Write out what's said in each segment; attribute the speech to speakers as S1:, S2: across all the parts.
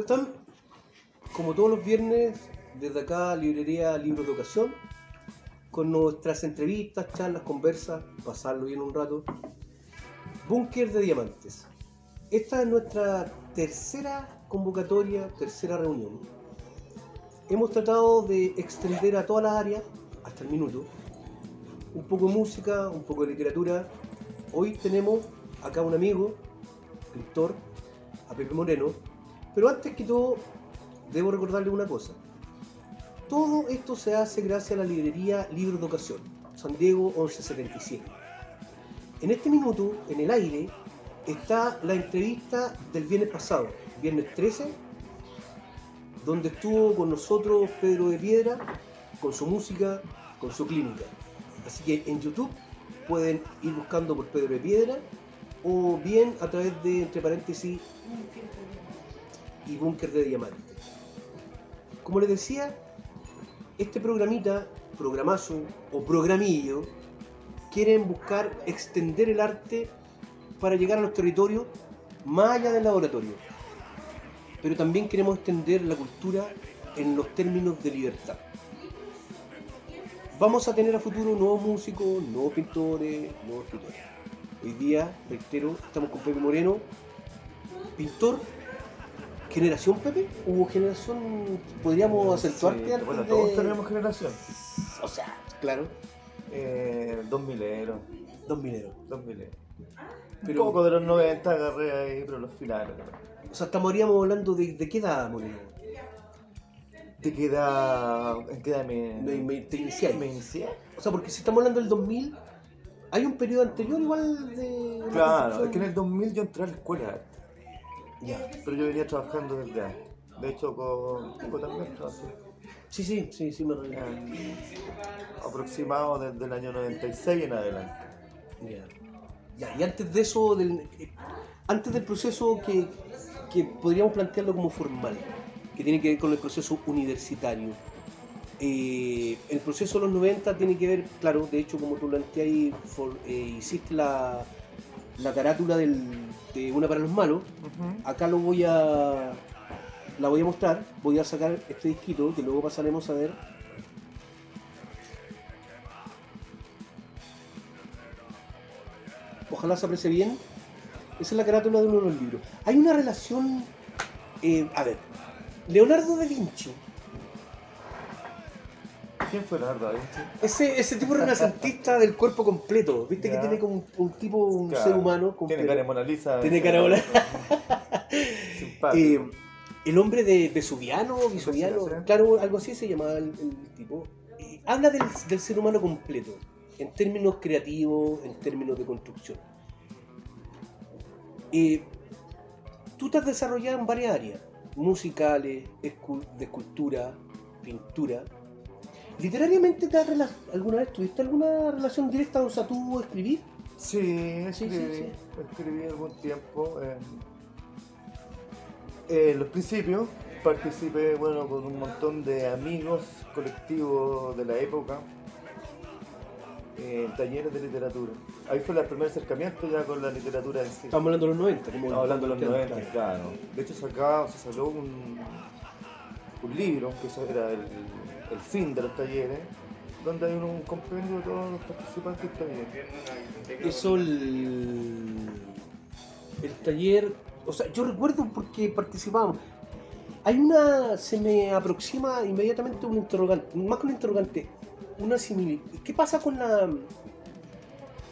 S1: están? Como todos los viernes, desde acá, Librería Libros de Ocasión, con nuestras entrevistas, charlas, conversas, pasarlo bien un rato. Búnker de Diamantes. Esta es nuestra tercera convocatoria, tercera reunión. Hemos tratado de extender a todas las áreas, hasta el minuto, un poco de música, un poco de literatura. Hoy tenemos acá un amigo, escritor, a Pepe Moreno, pero antes que todo, debo recordarle una cosa. Todo esto se hace gracias a la librería Libros de Ocasión, San Diego 1177. En este minuto, en el aire, está la entrevista del viernes pasado, viernes 13, donde estuvo con nosotros Pedro de Piedra, con su música, con su clínica. Así que en YouTube pueden ir buscando por Pedro de Piedra, o bien a través de, entre paréntesis, y Búnker de Diamantes. Como les decía, este programita, programazo o programillo, quieren buscar extender el arte para llegar a los territorios más allá del laboratorio. Pero también queremos extender la cultura en los términos de libertad. Vamos a tener a futuro nuevos músicos, nuevos pintores, nuevos escritores. Hoy día, reitero, estamos con Pepe Moreno, pintor. ¿Generación, Pepe? ¿Hubo generación? ¿Podríamos acentuarte
S2: sí,
S1: antes
S2: bueno,
S1: de...?
S2: todos tenemos generación.
S1: O sea, claro.
S2: 2000ero.
S1: 2000ero.
S2: Pero... Un poco de los 90 agarré ahí, pero los finales.
S1: O sea, estaríamos hablando de qué edad, Moreno.
S2: ¿De qué edad? ¿En qué edad
S1: te iniciáis?
S2: Me inicié.
S1: O sea, porque si estamos hablando del 2000, hay un periodo anterior igual de...
S2: Claro, es que en el 2000 yo entré a la escuela de arte.
S1: Ya.
S2: Pero yo venía trabajando desde antes. De hecho, con Kiko también trabajé.
S1: Sí, me recuerdo.
S2: Aproximado desde el año 96 en adelante.
S1: Ya, y antes de eso, antes del proceso que podríamos plantearlo como formal, que tiene que ver con el proceso universitario. El proceso de los 90 tiene que ver, claro, de hecho, como tú planteas ahí, hiciste la carátula de Una para los Malos. Acá la voy a mostrar. Voy a sacar este disquito que luego pasaremos a ver. Ojalá se aprecie bien. Esa es la carátula de uno de los libros. Hay una relación... a ver, Leonardo da Vinci.
S2: ¿Quién fue Leonardo da Vinci?
S1: Ese tipo renacentista del cuerpo completo. ¿Viste? Ya. Que tiene como un tipo, un claro. Ser humano completo.
S2: Tiene cara de Mona Lisa.
S1: Tiene cara de Mona Lisa. El hombre de Vesuviano, claro, algo así se llamaba el tipo. Habla del ser humano completo, en términos creativos, en términos de construcción. Tú te has desarrollado en varias áreas, musicales, de escultura, pintura. ¿Literariamente alguna vez tuviste alguna relación directa, o sea, tú escribir?
S2: Sí, escribí algún tiempo. En los principios participé con un montón de amigos colectivos de la época en talleres de literatura. Ahí fue el primer acercamiento ya con la literatura en sí.
S1: Estamos hablando de los 90.
S2: Estamos hablando de los 90, claro. De hecho se sacó un libro, que eso era el fin de los talleres, donde hay un compendio de todos los participantes del taller.
S1: Eso, el taller... O sea, yo recuerdo porque participábamos. Se me aproxima inmediatamente un interrogante, más que un interrogante, una similitud. ¿Qué pasa con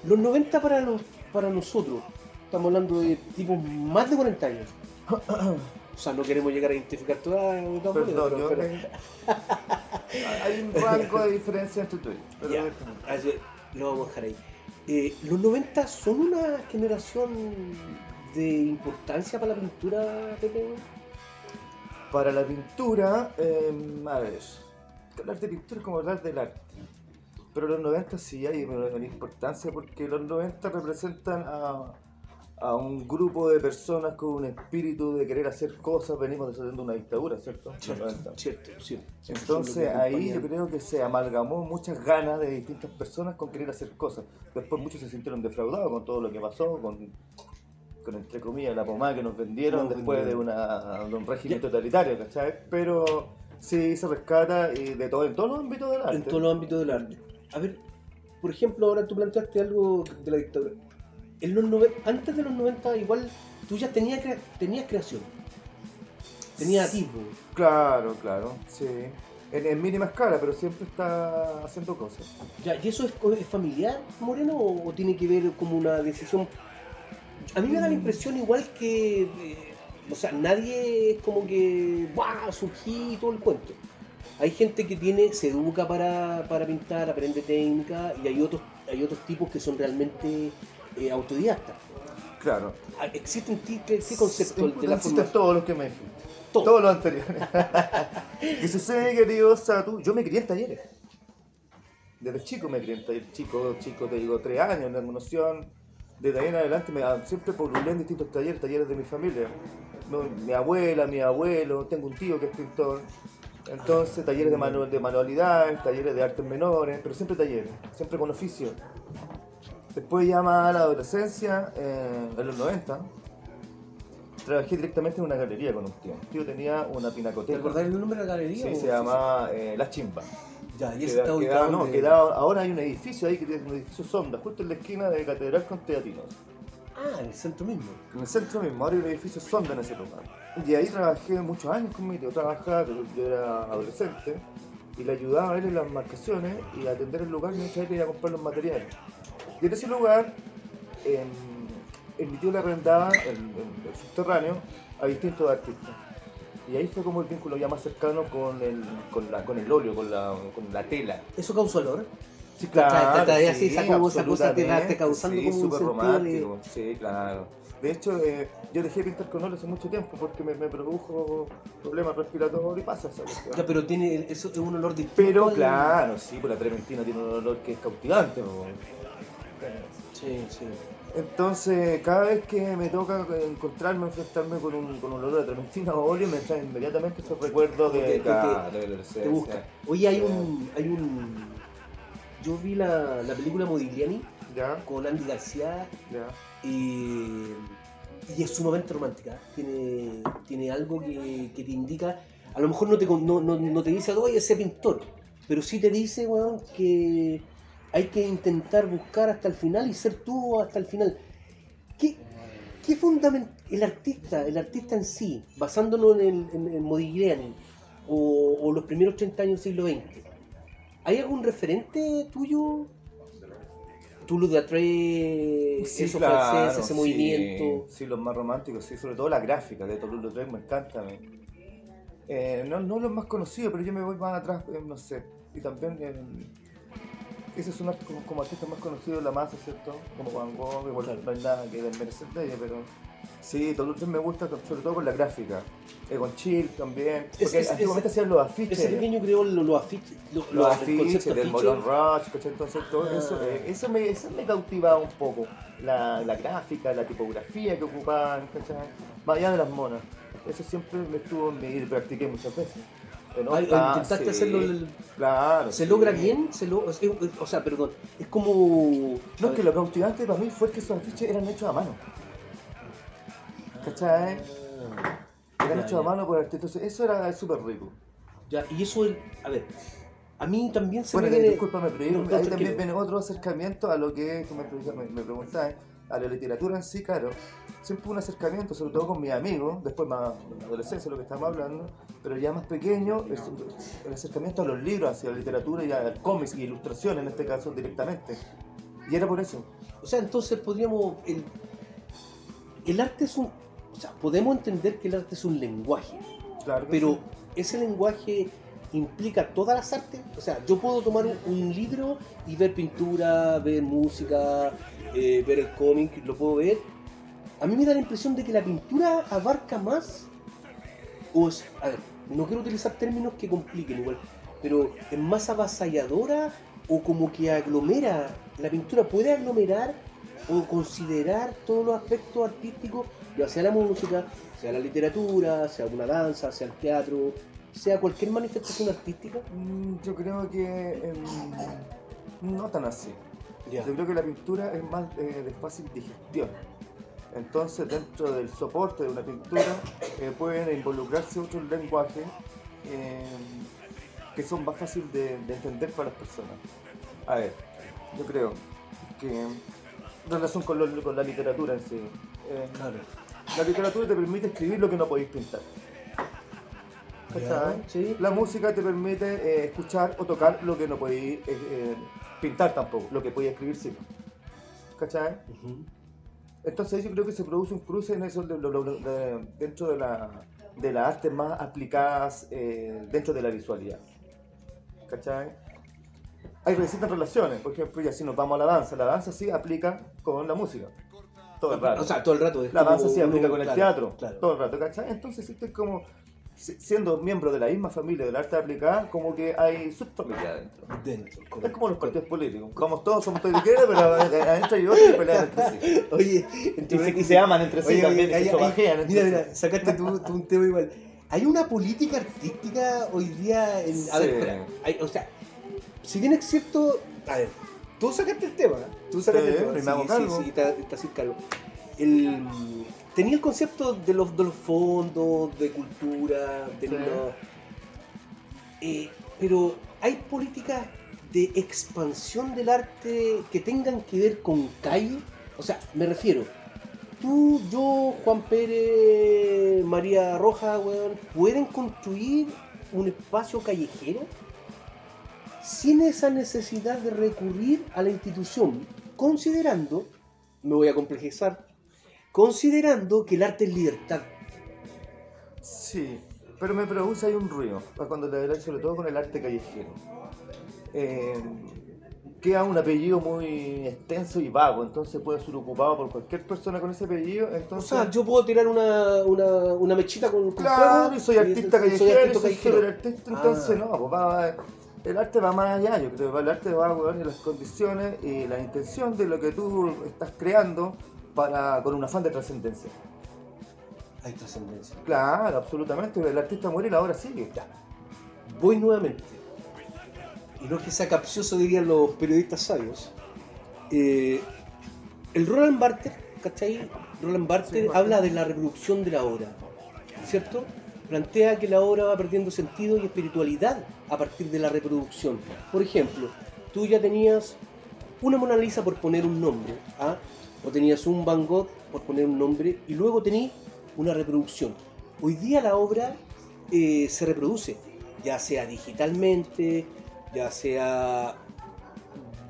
S1: los 90 para nosotros? Estamos hablando de tipos más de 40 años. O sea, no queremos llegar a identificar todas
S2: pero... Hay un rango de diferencia entre tú y yo.
S1: Lo vamos a dejar ahí. Los 90 son una generación de importancia para la pintura, Pepe.
S2: Para la pintura, a ver, hablar de pintura es como hablar del arte. Pero los 90 sí hay una importancia porque los 90 representan a un grupo de personas con un espíritu de querer hacer cosas. Venimos desarrollando una dictadura, ¿cierto?
S1: Cierto.
S2: Entonces ahí yo creo que se amalgamó muchas ganas de distintas personas con querer hacer cosas. Después muchos se sintieron defraudados con todo lo que pasó, con con entre comillas la pomada que nos vendieron
S1: Nos
S2: después
S1: vendieron.
S2: de un régimen totalitario, ¿cachai? Pero sí se rescata y de todo, en todos los ámbitos del arte.
S1: En todos los ámbitos del arte. A ver, por ejemplo, ahora tú planteaste algo de la dictadura. Antes de los 90 igual tú ya tenías creación. Tenías atisbo.
S2: Claro, sí. En mínima escala, pero siempre está haciendo cosas.
S1: Ya, ¿y eso es familiar, Moreno, o tiene que ver como una decisión? A mí me da la impresión igual que, o sea, nadie es como que, ¡buah!, surgí y todo el cuento. Hay gente que se educa para pintar, aprende técnica, y hay otros tipos que son realmente autodidactas.
S2: Claro.
S1: ¿Existe en ti qué concepto de la
S2: Existen
S1: formación?
S2: todos los que me dijiste.
S1: Todo.
S2: Todos los anteriores. ¿Qué sucede, querido Satu? Yo me crié en talleres. Desde chico me crié en talleres. Chico, te digo, 3 años en la noción. Desde ahí en adelante siempre pululé en distintos talleres de mi familia. Mi abuela, mi abuelo, tengo un tío que es pintor. Entonces, talleres de manualidades, talleres de artes menores, pero siempre talleres, siempre con oficio. Después ya más a la adolescencia, en los 90, trabajé directamente en una galería con un tío. Un tío tenía una
S1: ¿Te
S2: pinacoteca.
S1: acordás el nombre de la galería?
S2: Sí,
S1: o-
S2: se llama La Chimba.
S1: Ya, y ese está ubicado
S2: No,
S1: donde-
S2: ahora hay un edificio ahí que es un edificio Sonda, justo en la esquina de Catedral con Teatinos.
S1: Ah, en el centro mismo.
S2: En el centro mismo, ahora hay un edificio Sonda en ese lugar. Y ahí trabajé muchos años con mi tío. Trabajaba, yo era adolescente, y le ayudaba a él en las marcaciones y a atender el lugar mientras él iba a comprar los materiales. Y en ese lugar, mi tío le arrendaba el subterráneo a distintos artistas. Y ahí fue como el vínculo ya más cercano con el óleo, con la tela.
S1: ¿Eso causó olor?
S2: Sí,
S1: Te así esa como esa cosa que
S2: absolutamente,
S1: te causando
S2: sí,
S1: como un
S2: súper
S1: sentido
S2: romántico, sí, claro. De hecho, yo dejé de pintar con óleo hace mucho tiempo porque me produjo problemas respiratorios y pasa esa cuestión.
S1: Ya, pero eso es un olor distinto.
S2: Pero
S1: al-
S2: claro, sí, pues la trementina tiene un olor que es cautivante. Po.
S1: Sí, sí.
S2: Entonces, cada vez que me toca enfrentarme con un olor a trementina o óleo, me trae inmediatamente esos recuerdos de
S1: Te
S2: adolescencia.
S1: busca. Oye, hay un... Yo vi la película Modigliani
S2: ¿Ya?
S1: con Andy García
S2: ¿Ya?
S1: y es sumamente romántica. Tiene algo que te indica, a lo mejor no te dice, oye, ese pintor, pero sí te dice, weón, que hay que intentar buscar hasta el final y ser tú hasta el final. ¿Qué fundamenta el artista en sí, basándonos en Modigliani o los primeros 30 años del siglo XX? ¿Hay algún referente tuyo? Toulouse-Lautrec,
S2: Sí,
S1: eso
S2: claro,
S1: francés, ese
S2: sí,
S1: movimiento.
S2: Sí, los más románticos, sí, sobre todo la gráfica de Toulouse-Lautrec me encanta a mí. No los más conocidos, pero yo me voy más atrás, no sé. Y también, ese es un arte como artista más conocido de la masa, ¿cierto? Como Van Gogh, igual
S1: Claro.
S2: no hay nada que desmerecer de ella, pero sí, Toulouse-Lautrec me gusta sobre todo con la gráfica. Con Chill también, porque antiguamente hacían los afiches.
S1: Ese pequeño creó los afiches.
S2: Los
S1: el
S2: afiches
S1: concepto
S2: del
S1: afiche.
S2: Moulin Rouge, ¿cachai? Entonces todo eso me cautivaba un poco. La gráfica, la tipografía que ocupaban, ¿cachai? Más allá de las monas. Eso siempre me estuvo en mí y practiqué muchas veces.
S1: Intentaste
S2: sí,
S1: hacerlo.
S2: Claro.
S1: ¿Se
S2: sí.
S1: logra bien? O sea, perdón. Es como.
S2: No, es que lo cautivante para mí fue que esos afiches eran hechos a mano. ¿Cachai? Eran hechos a mano por artistas. Eso era súper rico.
S1: Ya, y eso es. A ver. A mí también se
S2: Bueno,
S1: me viene.
S2: discúlpame, pero
S1: No,
S2: ahí
S1: tranquilo.
S2: también viene otro acercamiento a lo que tú me preguntabas, a la literatura en sí, claro. Siempre un acercamiento, sobre todo con mis amigos, después más en la adolescencia, lo que estamos hablando, pero ya más pequeño, el acercamiento a los libros, hacia la literatura y a cómics y ilustración en este caso directamente. Y era por eso.
S1: O sea, entonces podríamos. El arte es un. O sea, podemos entender que el arte es un lenguaje.
S2: Claro que
S1: Pero
S2: sí.
S1: ese lenguaje implica todas las artes. O sea, yo puedo tomar un libro y ver pintura, ver música, ver el cómic, lo puedo ver. A mí me da la impresión de que la pintura abarca más. A ver, no quiero utilizar términos que compliquen igual, pero es más avasalladora o como que aglomera. La pintura puede aglomerar o considerar todos los aspectos artísticos, ya sea la música, sea la literatura, sea una danza, sea el teatro, sea cualquier manifestación artística.
S2: Yo creo que no tan así.
S1: Ya.
S2: Yo creo que la pintura es más de fácil digestión. Entonces, dentro del soporte de una pintura pueden involucrarse otros lenguajes que son más fáciles de entender para las personas. A ver, yo creo que en relación con la literatura en sí,
S1: Claro.
S2: la literatura te permite escribir lo que no podéis pintar. ¿Cachai?
S1: Sí.
S2: La música te permite escuchar o tocar lo que no podéis pintar tampoco, lo que podéis escribir sí. ¿Cachai?
S1: Ujú.
S2: Entonces yo creo que se produce un cruce en eso dentro de las artes más aplicadas dentro de la visualidad. ¿Cachai? Hay distintas relaciones, por ejemplo, y así nos vamos a la danza sí aplica con la música, todo el rato.
S1: O sea, todo el rato. Es
S2: La
S1: como
S2: danza sí aplica con el
S1: claro,
S2: teatro,
S1: claro.
S2: todo el rato, ¿cachai? Entonces esto es como, siendo miembro de la misma familia del arte aplicada, como que hay subfamilia adentro.
S1: Dentro,
S2: Es
S1: correcto.
S2: como los partidos políticos, somos todos de izquierda, pero adentro hay otros que pelean entre sí.
S1: Oye,
S2: Y se aman entre sí también, y se sobajean entre
S1: mira,
S2: sí.
S1: sacaste tú un tema igual. Hay una política artística hoy día en. A ver,
S2: Sí.
S1: espera. O sea, si bien es cierto. A ver, tú sacaste el tema. Tú sacaste
S2: Sí,
S1: el tema.
S2: y me hago cargo.
S1: Sí, está sin cargo. Tenía el concepto de los fondos, de cultura, de
S2: Sí.
S1: pero hay políticas de expansión del arte que tengan que ver con calle. O sea, me refiero, tú, yo, Juan Pérez, María Roja, weón, ¿pueden construir un espacio callejero sin esa necesidad de recurrir a la institución? Considerando, me voy a complejizar, considerando que el arte es libertad.
S2: Sí, pero me produce ahí un ruido, cuando te hablas sobre todo con el arte callejero. Queda un apellido muy extenso y vago, entonces puede ser ocupado por cualquier persona con ese apellido.
S1: O
S2: Entonces,
S1: sea, yo puedo tirar una mechita con
S2: claro,
S1: fuego.
S2: y soy artista
S1: soy
S2: callejero,
S1: artista
S2: soy
S1: callejero.
S2: superartista, entonces
S1: Ah.
S2: no, pues el arte va más allá, yo creo, el arte va a las condiciones y la intención de lo que tú estás creando con un afán de trascendencia.
S1: Hay trascendencia.
S2: Claro, absolutamente, el artista muere y la obra sigue.
S1: Ya. Voy nuevamente. Y no es que sea capcioso, dirían los periodistas sabios. El Roland Barthes, ¿cachai? Roland Barthes
S2: Sí,
S1: habla de la reproducción de la obra, ¿cierto? Plantea que la obra va perdiendo sentido y espiritualidad a partir de la reproducción. Por ejemplo, tú ya tenías una Mona Lisa por poner un nombre, ¿ah? O tenías un Van Gogh por poner un nombre, y luego tenías una reproducción. Hoy día la obra se reproduce, ya sea digitalmente, ya sea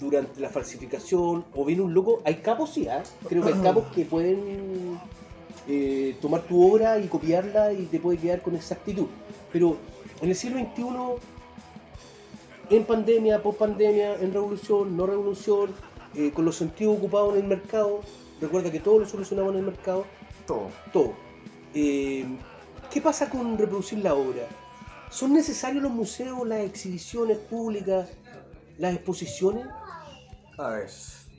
S1: durante la falsificación, o viene un loco. Hay capos, sí, ¿ah? Creo que hay capos que pueden tomar tu obra y copiarla y te puede quedar con exactitud. Pero en el siglo XXI, en pandemia, post pandemia, en revolución, no revolución, con los sentidos ocupados en el mercado, recuerda que todo lo solucionamos en el mercado, todo. ¿Qué pasa con reproducir la obra? ¿Son necesarios los museos, las exhibiciones públicas, las exposiciones?
S2: A ver,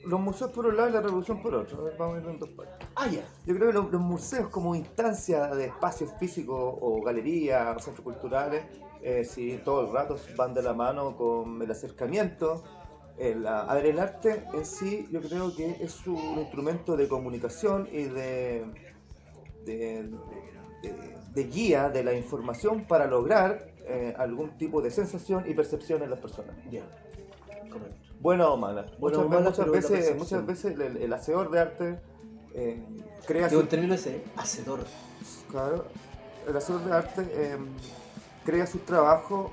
S2: los museos por un lado y la revolución por otro. A ver, vamos a ir en dos partes.
S1: Ah, ya.
S2: Yo creo que los museos como instancia de espacios físicos o galerías o centros culturales, sí, todo el rato van de la mano con el acercamiento. A ver, el arte en sí yo creo que es un instrumento de comunicación y de guía de la información para lograr algún tipo de sensación y percepción en las personas.
S1: Ya. Correcto.
S2: Buena o mala.
S1: Buena o mala, pero la
S2: Muchas
S1: percepción.
S2: veces el hacedor de arte crea
S1: Digo,
S2: su,
S1: en términos ese, hacedor.
S2: claro, el hacedor de arte crea su trabajo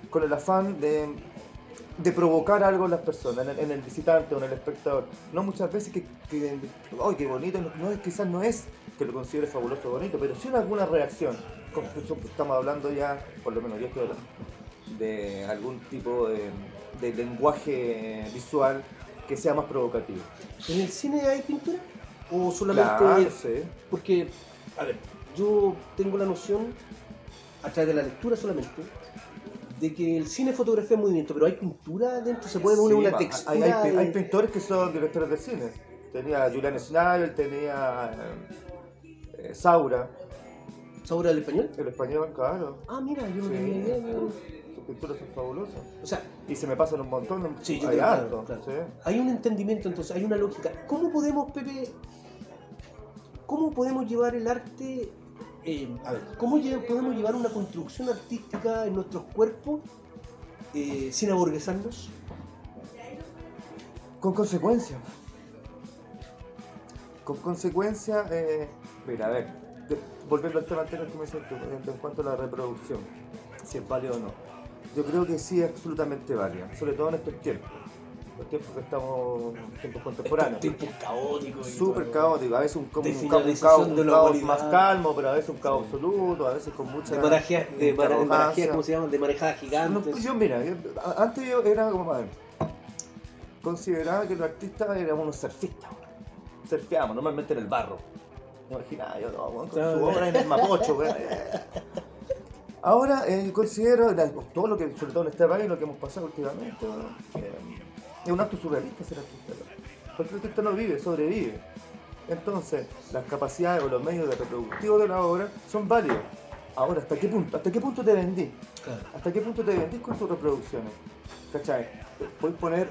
S2: con el afán de provocar algo en las personas, en el visitante o en el espectador. No muchas veces ¡ay, qué bonito! Quizás no es que lo considere fabuloso o bonito, pero sí alguna reacción. Como estamos hablando ya, por lo menos yo estoy hablando, de algún tipo de lenguaje visual que sea más provocativo.
S1: ¿En el cine hay pintura? ¿O solamente...?
S2: Claro, sí.
S1: Porque, a ver, yo tengo la noción, a través de la lectura solamente, de que el cine es fotografía en movimiento, pero hay pintura dentro, se puede ver
S2: Sí,
S1: una textura.
S2: hay pintores que son directores de cine. Tenía Julian Schnabel, tenía Saura,
S1: ¿Sabor al español?
S2: el español, claro.
S1: Ah, mira, yo no
S2: Sí.
S1: tenía idea.
S2: Sus pinturas son fabulosas.
S1: O sea,
S2: Y se me pasan un montón.
S1: sí, yo
S2: hay
S1: creo,
S2: harto,
S1: claro.
S2: sí.
S1: Hay un entendimiento, entonces, hay una lógica. ¿Cómo podemos, Pepe, ¿cómo podemos llevar el arte, podemos llevar una construcción artística en nuestros cuerpos sin aburguesarnos?
S2: Con consecuencias. Con consecuencias, mira, a ver, volviendo al tema anterior que me hiciste en cuanto a la reproducción, si es válido o no. Yo creo que sí es absolutamente válida, sobre todo en estos tiempos. Los tiempos que estamos, tiempos contemporáneos.
S1: Tiempos caóticos.
S2: Súper caóticos, a veces un caos más calmo, pero a veces un caos absoluto, a veces con mucha...
S1: ¿Cómo se llama? De marejadas gigantes.
S2: Antes yo era como, consideraba que los artistas éramos unos surfistas. Surfeábamos normalmente en el barro. Me imaginaba yo, con su obra en el Mapocho. Ahora considero, todo lo que, sobre todo en este país, lo que hemos pasado últimamente, es un acto surrealista ser artista. Porque el artista no vive, sobrevive. Entonces, las capacidades o los medios de reproductivo de la obra son válidos. Ahora, ¿hasta qué punto? ¿Hasta qué punto te vendí?
S1: Claro.
S2: ¿Hasta qué punto te vendís con tus reproducciones? ¿Cachai? Puedes poner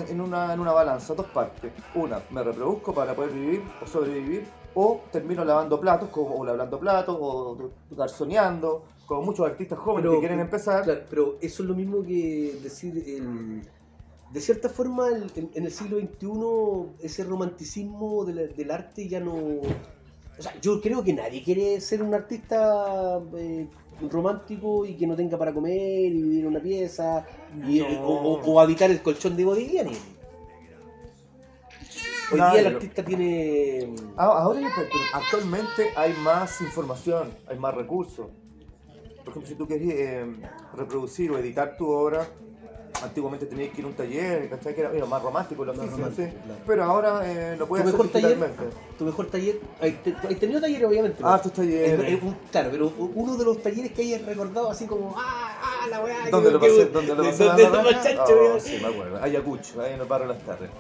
S2: en una balanza dos partes. Una, me reproduzco para poder vivir o sobrevivir, o termino lavando platos, o garzoneando, como muchos artistas jóvenes que quieren empezar.
S1: Claro, pero eso es lo mismo que decir, de cierta forma, en el siglo XXI, ese romanticismo del arte ya no... O sea, yo creo que nadie quiere ser un artista romántico y que no tenga para comer y vivir en una pieza o habitar el colchón de Modigliani. Hoy día el artista tiene...
S2: Ahora, actualmente hay más información, hay más recursos. Por ejemplo, si tú querías reproducir o editar tu obra, antiguamente tenías que ir a un taller, ¿cachai? Que era más romántico el oficio, ¿sí? Claro. Pero ahora lo puedes hacer digitalmente.
S1: ¿Tu mejor taller? ¿Has tenido talleres, obviamente?
S2: Tus talleres.
S1: Claro, pero uno de los talleres que hayas recordado así como, la weá.
S2: ¿Dónde lo pasé? Sí, me acuerdo. Ayacucho, ahí en el barrio de Las Tardes.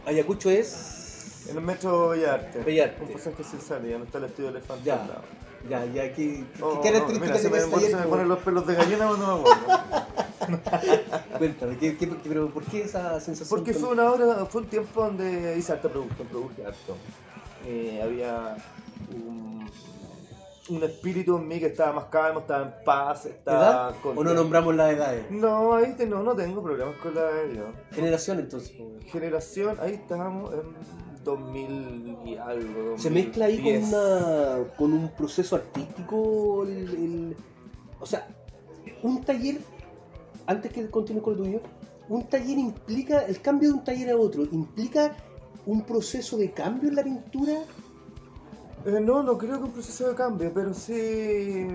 S1: Ayacucho es...
S2: En el metro Bellarte.
S1: Bellarte.
S2: Un pasaje sin salida, no está el estudio Elefante
S1: ya.
S2: al lado.
S1: Ya, ¿qué
S2: características mira, se me ponen los pelos de gallina cuando me acuerdo.
S1: Cuéntame, pero ¿por qué esa sensación?
S2: Porque fue un tiempo donde hice harta producción, produje harto. Había un espíritu en mí que estaba más calmo, estaba en paz, estaba...
S1: ¿O no nombramos las edades?
S2: No, ahí no tengo problemas con la edad yo.
S1: ¿Generación entonces?
S2: Generación, ahí estábamos en 2000 y algo. 2010.
S1: ¿Se mezcla ahí con un proceso artístico? O sea, un taller, antes que continúe con el tuyo, un taller implica, el cambio de un taller a otro, ¿implica un proceso de cambio en la pintura?
S2: No creo que un proceso de cambio, pero sí...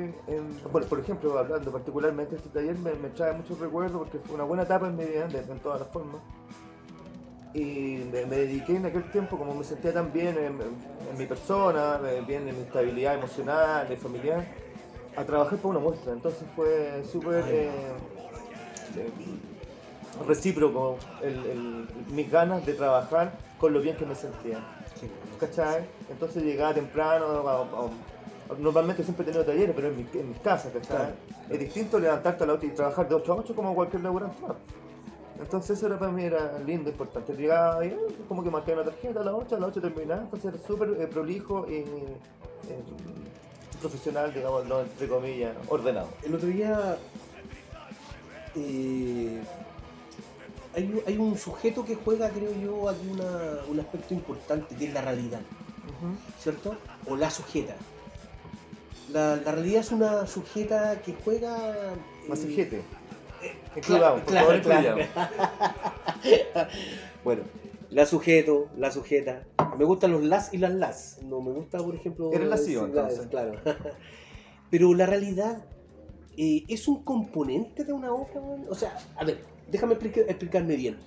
S2: Bueno, por ejemplo, hablando particularmente de este taller, me trae muchos recuerdos porque fue una buena etapa en mi vida, en todas las formas. Y me dediqué en aquel tiempo, como me sentía tan bien en mi persona, bien en mi estabilidad emocional, familiar, a trabajar por una muestra. Entonces fue súper recíproco mis ganas de trabajar con lo bien que me sentía. ¿Cachai? Entonces llegaba temprano, normalmente siempre he tenido talleres, pero en mi casa, ¿cachai? Claro. Es distinto levantarte a la 8 y trabajar de 8 a 8 como cualquier laborante. Entonces eso para mí era lindo, importante. Llegaba y como que marcaba una tarjeta a las 8 terminaba, entonces era súper prolijo y profesional, digamos, no entre comillas, ordenado.
S1: El otro día hay un sujeto que juega, creo yo, aquí un aspecto importante, que es la realidad, ¿cierto? O la sujeta. La realidad es una sujeta que juega...
S2: Más sujete.
S1: Claro. Bueno, la sujeta. Me gustan los las y las. No me gusta, por ejemplo...
S2: Eres lascivo, entonces.
S1: Claro. Pero la realidad es un componente de una obra, ¿no? O sea, a ver, déjame explicarme bien.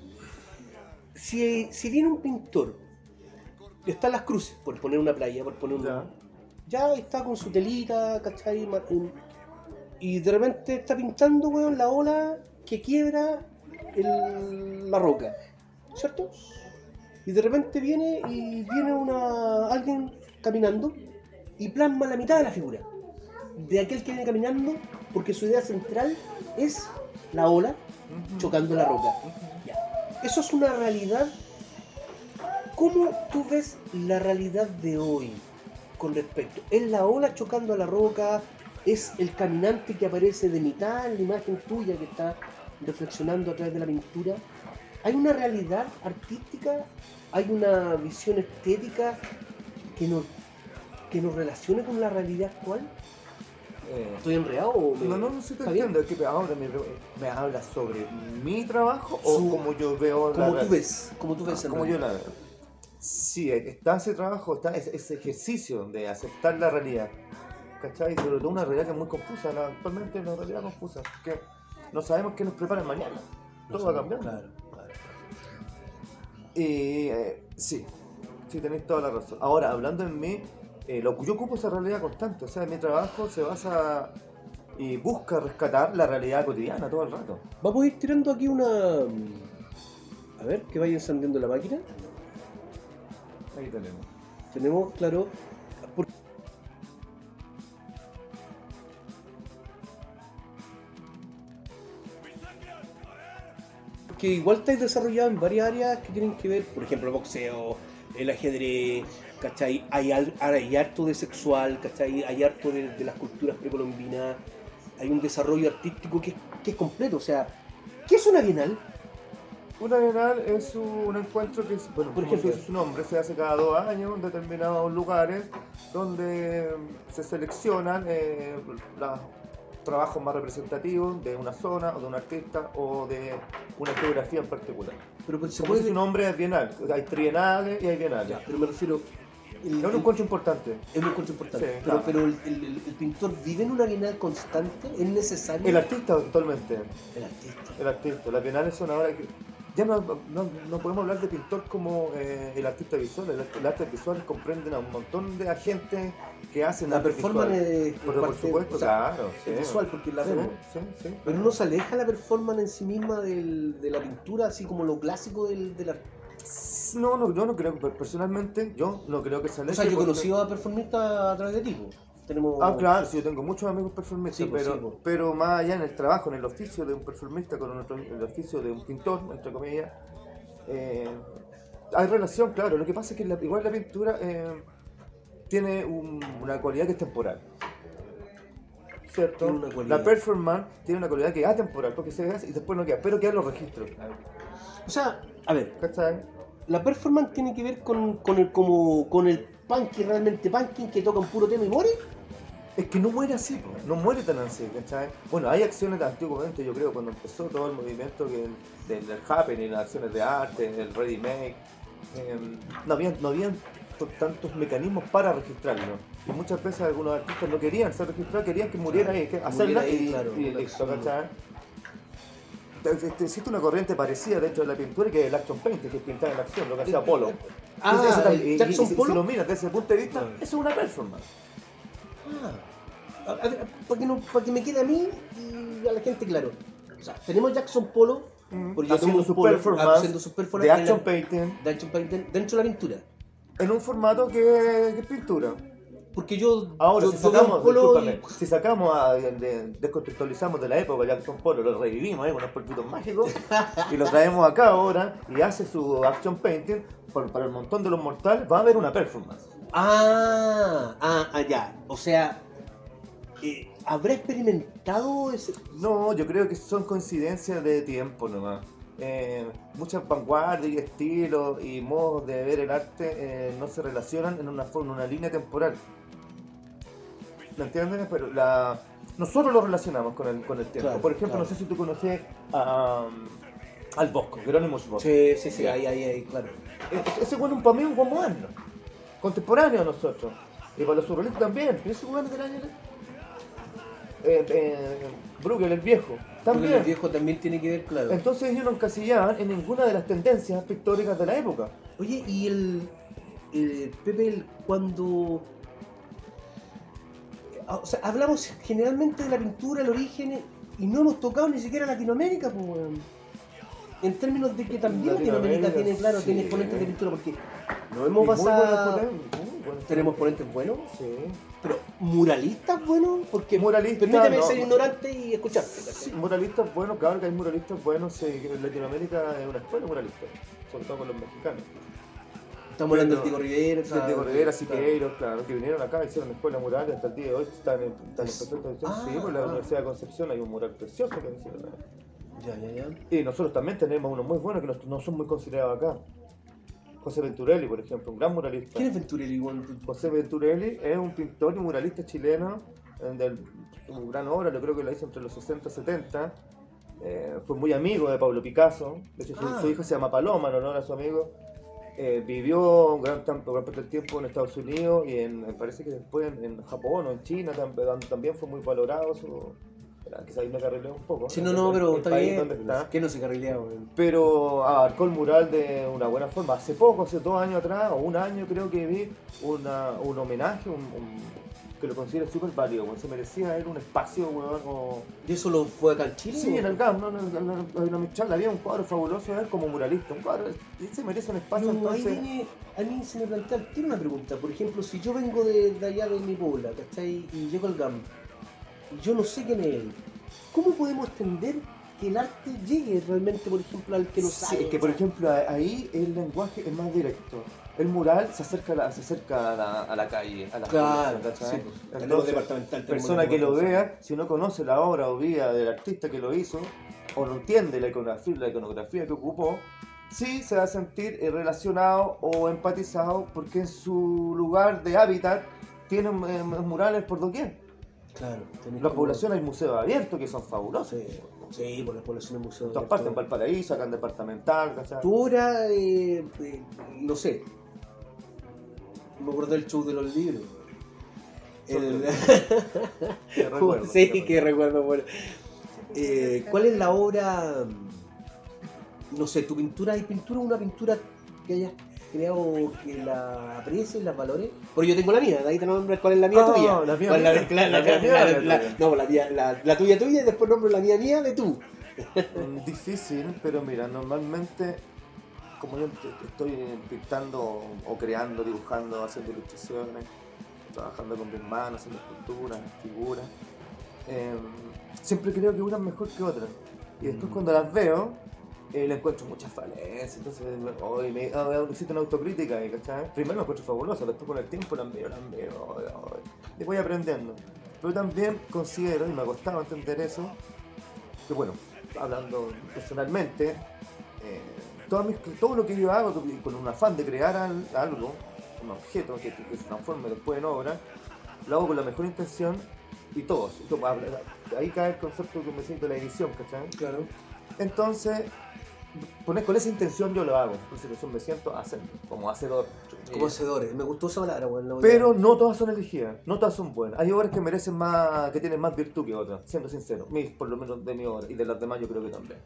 S1: Si viene un pintor, están las cruces, por poner una playa, por poner una... Ya está con su telita, ¿cachai? Y de repente está pintando, weón, la ola que quiebra la roca, ¿cierto? Y de repente viene alguien caminando y plasma la mitad de la figura de aquel que viene caminando, porque su idea central es la ola chocando la roca. Ya. Eso es una realidad ¿Cómo tú ves la realidad de hoy con respecto? ¿Es la ola chocando a la roca? ¿Es el caminante que aparece de mitad en la imagen tuya que está reflexionando a través de la pintura? ¿Hay una realidad artística? ¿Hay una visión estética que nos relacione con la realidad actual? ¿Estoy enredado o
S2: No, sí te
S1: está bien?
S2: entiendo. Es que ahora me hablas sobre mi trabajo o como yo veo
S1: Como
S2: la
S1: tú ves, como tú ves en
S2: como yo
S1: realidad.
S2: la veo. Sí, está ese trabajo, está ese ejercicio de aceptar la realidad. ¿Cachai? Sobre todo una realidad que es muy confusa. Actualmente es una realidad confusa. Que no sabemos qué nos prepara mañana. Todo va cambiando.
S1: Claro.
S2: Y sí tenéis toda la razón. Ahora, hablando en mí, yo ocupo esa realidad constante. O sea, mi trabajo se basa y busca rescatar la realidad cotidiana todo el rato.
S1: Vamos a ir tirando aquí una... A ver, que vaya encendiendo la máquina.
S2: Ahí tenemos.
S1: Tenemos, claro... Que igual estáis desarrollado en varias áreas que tienen que ver, por ejemplo, el boxeo, el ajedrez, ¿cachai? Hay harto de sexual, ¿cachai? Hay harto de las culturas precolombinas, hay un desarrollo artístico que es completo, o sea, ¿qué es una bienal?
S2: Una bienal es un encuentro que, bueno,
S1: Por
S2: como
S1: ejemplo,
S2: dice su nombre, se hace cada 2 años en determinados lugares donde se seleccionan los trabajos más representativos de una zona o de un artista o de una geografía en particular.
S1: Pero pues, se
S2: Como dice
S1: puede...
S2: su nombre, es bienal. Hay trienales y hay bienales.
S1: Ya, pero me refiero...
S2: Es un encuentro importante.
S1: Es un encuentro importante,
S2: Sí,
S1: pero,
S2: claro.
S1: pero el pintor vive en una bienal constante, es necesario...
S2: El artista, totalmente.
S1: El artista.
S2: El artista. Las bienales son ahora que... Ya no podemos hablar de pintor como el artista visual. El arte visual comprende a un montón de agentes que hacen
S1: La
S2: arte
S1: performance
S2: visual.
S1: es
S2: Por
S1: parte,
S2: supuesto,
S1: o sea,
S2: claro.
S1: es visual porque la vemos.
S2: Sí.
S1: Pero no se aleja la performance en sí misma de la pintura, así como lo clásico del arte.
S2: No, yo no creo, personalmente, yo no creo que se
S1: O
S2: aleje.
S1: sea, yo he
S2: porque-
S1: conocido a performistas a través de ti, po. Tenemos...
S2: Ah, claro, sí, yo tengo muchos amigos performistas,
S1: Sí, pues,
S2: pero,
S1: sí, pues.
S2: pero más allá en el trabajo, en el oficio de un performista con el oficio de un pintor, entre comillas, hay relación, claro. Lo que pasa es que igual la pintura tiene una cualidad que es temporal. ¿Cierto?
S1: Tiene una cualidad.
S2: La performance tiene una cualidad que es atemporal, porque se hace y después no queda, pero quedan los registros.
S1: O sea, a ver,
S2: ¿Cachai?
S1: la performance tiene que ver con el punky, realmente punky, que toca un puro tema y muere.
S2: Es que no muere así, po, no muere tan así, ¿cachai? Bueno, hay acciones de antiguamente, yo creo, cuando empezó todo el movimiento del happening, las acciones de arte, el ready make, no habían tantos mecanismos para registrarlo. Y muchas veces algunos artistas no querían ser registrados, querían que muriera ahí, que hacerla
S1: ahí,
S2: y,
S1: claro,
S2: y
S1: la
S2: listo,
S1: acción.
S2: ¿cachai? Existe una corriente parecida dentro de la pintura que es el action painting, que es pintar en acción, lo que hacía Polo.
S1: Ah,
S2: Ese también-
S1: el Jackson
S2: si
S1: Pollock.
S2: lo miras desde ese punto de vista,
S1: Ah.
S2: eso es una performance.
S1: A ver, para que me quede a mí y a la gente claro. O sea, tenemos Jackson Pollock, porque yo
S2: Haciendo
S1: tengo
S2: su
S1: un Pollock
S2: performance
S1: haciendo sus
S2: de
S1: performances en
S2: action
S1: la-
S2: painting
S1: de action painting dentro de la pintura.
S2: en un formato que es pintura.
S1: Porque yo,
S2: Ahora,
S1: yo,
S2: si
S1: yo veo
S2: sacamos,
S1: un Pollock
S2: discúlpame, si sacamos descontextualizamos de la época Jackson Pollock, lo revivimos ahí con unos polvitos mágicos y lo traemos acá ahora y hace su action painting para el montón de los mortales, va a haber una performance.
S1: ya. O sea, ¿habrá experimentado ese...?
S2: No, yo creo que son coincidencias de tiempo nomás. Muchas vanguardias y estilos y modos de ver el arte no se relacionan en una línea temporal. ¿Me entiendes? Pero nosotros lo relacionamos con el tiempo.
S1: Claro,
S2: Por ejemplo,
S1: claro.
S2: no sé si tú conoces al Bosco, Jerónimo Bosco.
S1: Sí,
S2: Ya.
S1: ahí, claro.
S2: Ese bueno para mí es un buen moderno, contemporáneo a nosotros. Y para los surrealistas también. Ese bueno del año... Bruegel, el viejo,
S1: Porque
S2: también.
S1: el viejo también tiene que ver, claro.
S2: Entonces ellos no encasillaban en ninguna de las tendencias pictóricas de la época.
S1: Oye, y Pepe, cuando... O sea, hablamos generalmente de la pintura, el origen, y no hemos tocado ni siquiera Latinoamérica, pues, weón. En términos de que también Latinoamérica tiene, claro,
S2: sí.
S1: tiene exponentes de pintura, porque no
S2: Y
S1: hemos
S2: muy
S1: pasado...
S2: buenos exponentes.
S1: Tenemos exponentes buenos,
S2: Sí.
S1: pero muralistas buenos, porque
S2: Muralistas,
S1: permíteme
S2: no.
S1: ser ignorante y escucharte. ¿cachai?
S2: Sí, muralistas buenos, claro que hay muralistas buenos. En Latinoamérica es una escuela muralista, sobre todo con los mexicanos.
S1: Estamos hablando del Tico Rivera,
S2: de Diego Rivera, Siqueiros, claro, que vinieron acá, hicieron escuela mural hasta el día de hoy, están en perfecta condición. Sí, por la Universidad de Concepción hay un mural precioso que hicieron.
S1: Ya.
S2: Y nosotros también tenemos unos muy buenos que no son muy considerados acá. José Venturelli, por ejemplo, un gran muralista.
S1: ¿Quién es Venturelli?
S2: José Venturelli es un pintor y muralista chileno, una gran obra, yo creo que la hizo entre los 60 y 70. Fue muy amigo de Pablo Picasso, de hecho su hija se llama Paloma en honor a su amigo. Vivió un gran parte del tiempo en Estados Unidos y parece que después en Japón o en China también fue muy valorado. Quizás ahí me carrileo un poco.
S1: Sí, pero está bien.
S2: Donde está.
S1: Que no se carrilea,
S2: Pero abarcó el mural de una buena forma. Hace 2 años atrás, o un año creo que vi un homenaje, que lo considero súper válido, se merecía él un espacio, weón.
S1: ¿Y eso lo fue acá en Chile?
S2: Sí, en el GAM, en la Michala había un cuadro fabuloso de él como muralista, un cuadro, él se merece un espacio, entonces...
S1: A mí se me plantea, tiene una pregunta, por ejemplo, si yo vengo de allá de mi puebla, ¿cachai? Y llego al GAM, y yo no sé quién es él, ¿cómo podemos entender que el arte llegue realmente, por ejemplo, al que no sabe?
S2: Sí, es que por ejemplo ahí el lenguaje es más directo. El mural se acerca a la calle, a la
S1: claro,
S2: ¿cachai?
S1: sí, pues,
S2: entonces, la persona que lo vea, si no conoce la obra o vida del artista que lo hizo, o no entiende la iconografía que ocupó, sí se va a sentir relacionado o empatizado porque en su lugar de hábitat tiene murales por doquier.
S1: Claro.
S2: La población hay museos abiertos que son fabulosos.
S1: Sí, por las poblaciones museos.
S2: En todas partes, en Valparaíso, acá en Departamental, ¿cachai?
S1: Tú ahora, no sé, me acuerdo del show de los libros. Que recuerdo. Bueno. ¿Cuál es la obra? No sé, tu pintura, ¿hay pintura? ¿Una pintura que hayas creado que la aprecies, la valores? Porque yo tengo la mía, de ahí te nombras cuál es la mía tuya.
S2: No, la mía.
S1: La tuya y después nombro la mía de tú.
S2: Difícil, pero mira, normalmente como yo estoy pintando o creando, dibujando, haciendo ilustraciones, trabajando con mis manos, haciendo esculturas, figuras, siempre creo que una es mejor que otra. Y después cuando las veo, le encuentro muchas falencias, entonces existe una autocrítica, ¿cachai? Primero me encuentro fabulosa, después con el tiempo las veo, y voy aprendiendo. Pero también considero, y me ha costado entender eso, que bueno, hablando personalmente, todo lo que yo hago con un afán de crear algo, un objeto que se transforme después en obra, lo hago con la mejor intención y todos. Ahí cae el concepto que me siento de la edición, ¿cachai?
S1: Claro.
S2: Entonces, con esa intención yo lo hago, por esa intención me siento como hacedor.
S1: Como hacedores, me gustó esa palabra, bueno,
S2: pero no todas son elegidas, no todas son buenas. Hay obras que merecen más, que tienen más virtud que otras, siendo sincero, por lo menos de mi obra, y de las demás yo creo que también.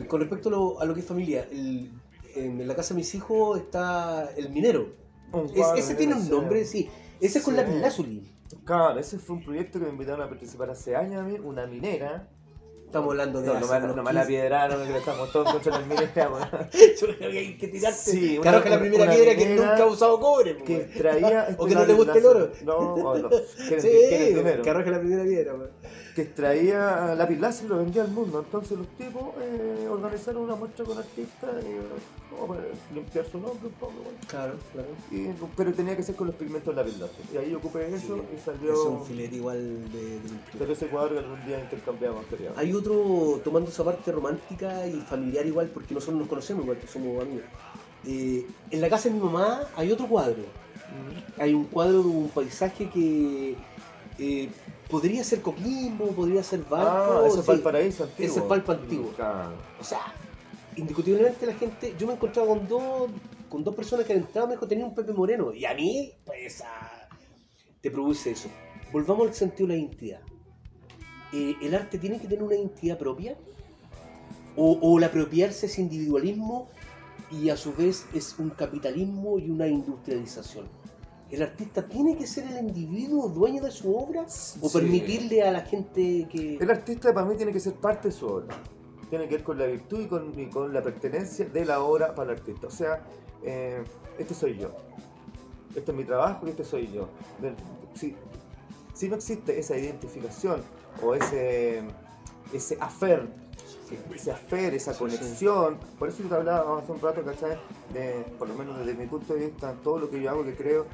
S1: Con respecto a lo que es familia, en la casa de mis hijos está el minero. Ese tiene un nombre, sí. Ese es con la Lazuli.
S2: Claro, ese fue un proyecto que me invitaron a participar hace años a mí, una minera.
S1: Estamos hablando de
S2: no me la piedraron, que estamos todos contra el minero.
S1: Yo creo que hay que tirarte.
S2: Sí,
S1: claro que la primera piedra que nunca ha usado cobre.
S2: Que extraía.
S1: O que no le guste el oro.
S2: No.
S1: Sí, que arroje la primera piedra.
S2: Que extraía lápiz y lo vendía al mundo. Entonces los tipos organizaron una muestra con artistas para limpiar su nombre un poco. Bueno.
S1: Claro.
S2: Pero tenía que ser con los pigmentos lápiz láser. Y ahí ocupé eso y salió.
S1: Es un filete igual de
S2: pero ese cuadro que algún día intercambiamos.
S1: Hay otro tomando esa parte romántica y familiar igual, porque nosotros nos conocemos igual, que somos amigos. En la casa de mi mamá hay otro cuadro. Hay un cuadro de un paisaje que podría ser Coquimbo, podría ser Valpo.
S2: Eso es Valparaíso antiguo.
S1: Eso es Valpo antiguo.
S2: Claro.
S1: O sea, indiscutiblemente la gente, yo me he encontrado con dos personas que han entrado y me dijo, tenía un Pepe Moreno. Y a mí, pues, te produce eso. Volvamos al sentido de la identidad. ¿El arte tiene que tener una identidad propia? ¿O el apropiarse es individualismo y a su vez es un capitalismo y una industrialización? ¿El artista tiene que ser el individuo dueño de su obra? ¿O permitirle a la gente que...?
S2: El artista para mí tiene que ser parte de su obra. Tiene que ver con la virtud y con la pertenencia de la obra para el artista. O sea, este soy yo. Este es mi trabajo y este soy yo. Si no existe esa identificación o ese affair ese afer, esa
S1: Sí,
S2: conexión. Por eso yo te hablaba hace un rato, ¿cachai? Por lo menos desde mi punto de vista, todo lo que yo hago, que creo,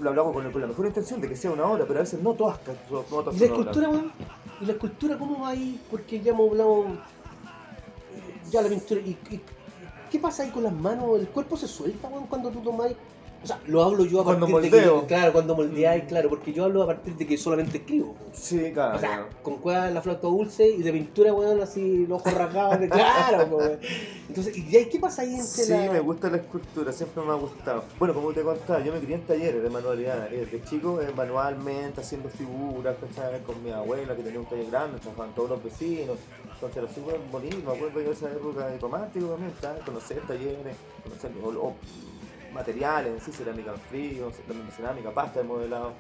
S2: lo hablamos con la mejor intención de que sea una obra, pero a veces no todas, no todas
S1: ¿Y la
S2: son obras.
S1: escultura, weón? ¿Y la escultura cómo va ahí? Porque ya hemos hablado. Ya la pintura. ¿Y qué pasa ahí con las manos? ¿El cuerpo se suelta, weón, cuando tú tomas? O sea, lo hablo yo a
S2: Cuando
S1: partir de
S2: moldeo.
S1: que. Claro, cuando moldeáis, claro, porque yo hablo a partir de que solamente escribo. Weón.
S2: Sí, claro.
S1: O sea, con cueva la flauta dulce y de pintura, weón, así, los ojos rasgados, claro, weón. Entonces, ¿y ahí qué pasa ahí entre
S2: Sí,
S1: la.
S2: me gusta la escultura, siempre me ha gustado. Bueno, como te contaba, yo me crié en talleres de manualidad, de chico, manualmente, haciendo figuras, ¿cachai? Con mi abuela que tenía un taller grande, trabajaban todos los vecinos, entonces era súper bonito, me acuerdo yo de esa época de romántico también, ¿sabes? Conocer talleres, conocer o materiales en sí, cerámica en frío, cerámica, pasta de modelado.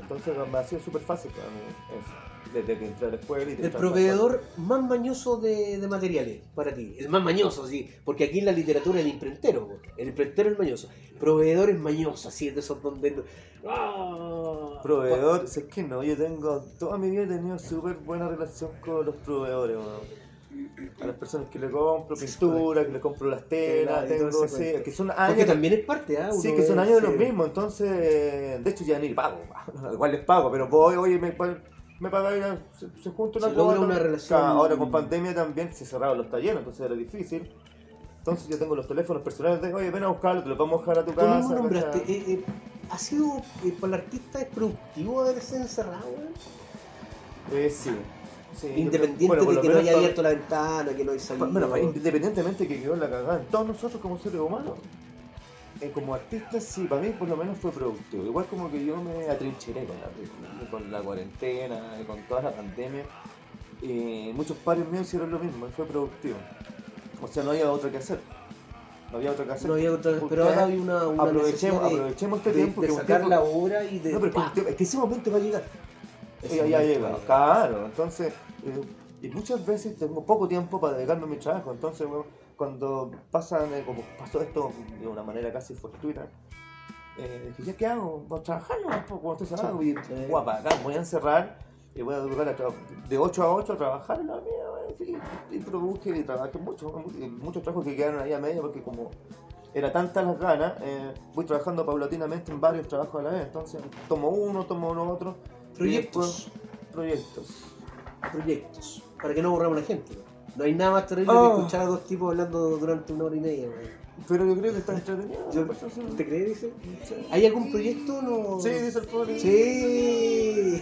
S2: Entonces me ha sido súper fácil para mí eso, desde que entré a la escuela y de
S1: El proveedor más mañoso de materiales para ti. El más mañoso, sí. Porque aquí en la literatura el imprentero, weón. El imprentero es mañoso. Proveedores mañosos, así, de esos donde. ¡Ah!
S2: Proveedor, si es que no, yo tengo, toda mi vida he tenido súper buena relación con los proveedores, weón. A las personas que le compro pintura, que le compro las telas,
S1: Tela y todo
S2: tengo,
S1: ese
S2: sí,
S1: cuento.
S2: que son
S1: Porque
S2: años,
S1: también es parte, ¿ah?
S2: sí,
S1: Uno
S2: que son
S1: es,
S2: años de los mismos, entonces, de hecho ya ni pago, igual les pago, pero voy, oye, me pagan, se junta una
S1: Se logra
S2: cuota.
S1: una relación.
S2: Ahora con pandemia también se cerraron los talleres, entonces era difícil. Entonces yo tengo los teléfonos personales de, oye, ven a buscarlo, te lo vamos a dejar a tu
S1: Tú mismo
S2: casa.
S1: nombraste.
S2: ¿cachai?
S1: ¿Ha sido para el artista es productivo haberse encerrado, weón?
S2: Sí. Sí,
S1: Independiente
S2: bueno, por
S1: de
S2: lo
S1: que no
S2: menos
S1: haya
S2: para-
S1: abierto la ventana, que no haya salido.
S2: Bueno, independientemente que quedó la cagada en todos nosotros como seres humanos, como artista sí, para mí por lo menos fue productivo. Igual como que yo me atrincheré con la cuarentena, con toda la pandemia. Muchos pares míos hicieron lo mismo y fue productivo. O sea, no había otra que hacer. No había otra que hacer.
S1: No había otra,
S2: Porque
S1: pero ahora hay una
S2: aprovechemos,
S1: necesidad
S2: aprovechemos este
S1: de
S2: tiempo que un
S1: sacar
S2: tiempo-
S1: la obra y de.
S2: No, pero es que ese momento va a llegar.
S1: Ese
S2: Ya
S1: momento
S2: llega,
S1: va a llegar.
S2: claro. Entonces, y muchas veces tengo poco tiempo para dedicarme a mi trabajo. Entonces, bueno, cuando pasan, como pasó esto de una manera casi fortuita, dije, ¿ya qué hago? Voy a trabajar, ¿no? Cuando estoy cerrado,
S1: Sí.
S2: guapa, acá voy a encerrar y voy a dedicar de 8 a 8 a trabajar en la mía, y produje y trabajé mucho, y muchos trabajos que quedaron ahí a medio porque como era tantas las ganas, voy trabajando paulatinamente en varios trabajos a la vez. Entonces, tomo uno otro.
S1: Proyectos.
S2: Proyectos.
S1: Proyectos. Para que no aburramos a la gente. No hay nada más terrible que escuchar a dos tipos hablando durante 1 hora y media. weón.
S2: Pero yo creo que está entretenido.
S1: Yo-
S2: pues, sí.
S1: ¿Te crees, dice?
S2: Sí.
S1: ¿Hay algún proyecto? No.
S2: Sí, dice el pobre.
S1: Sí.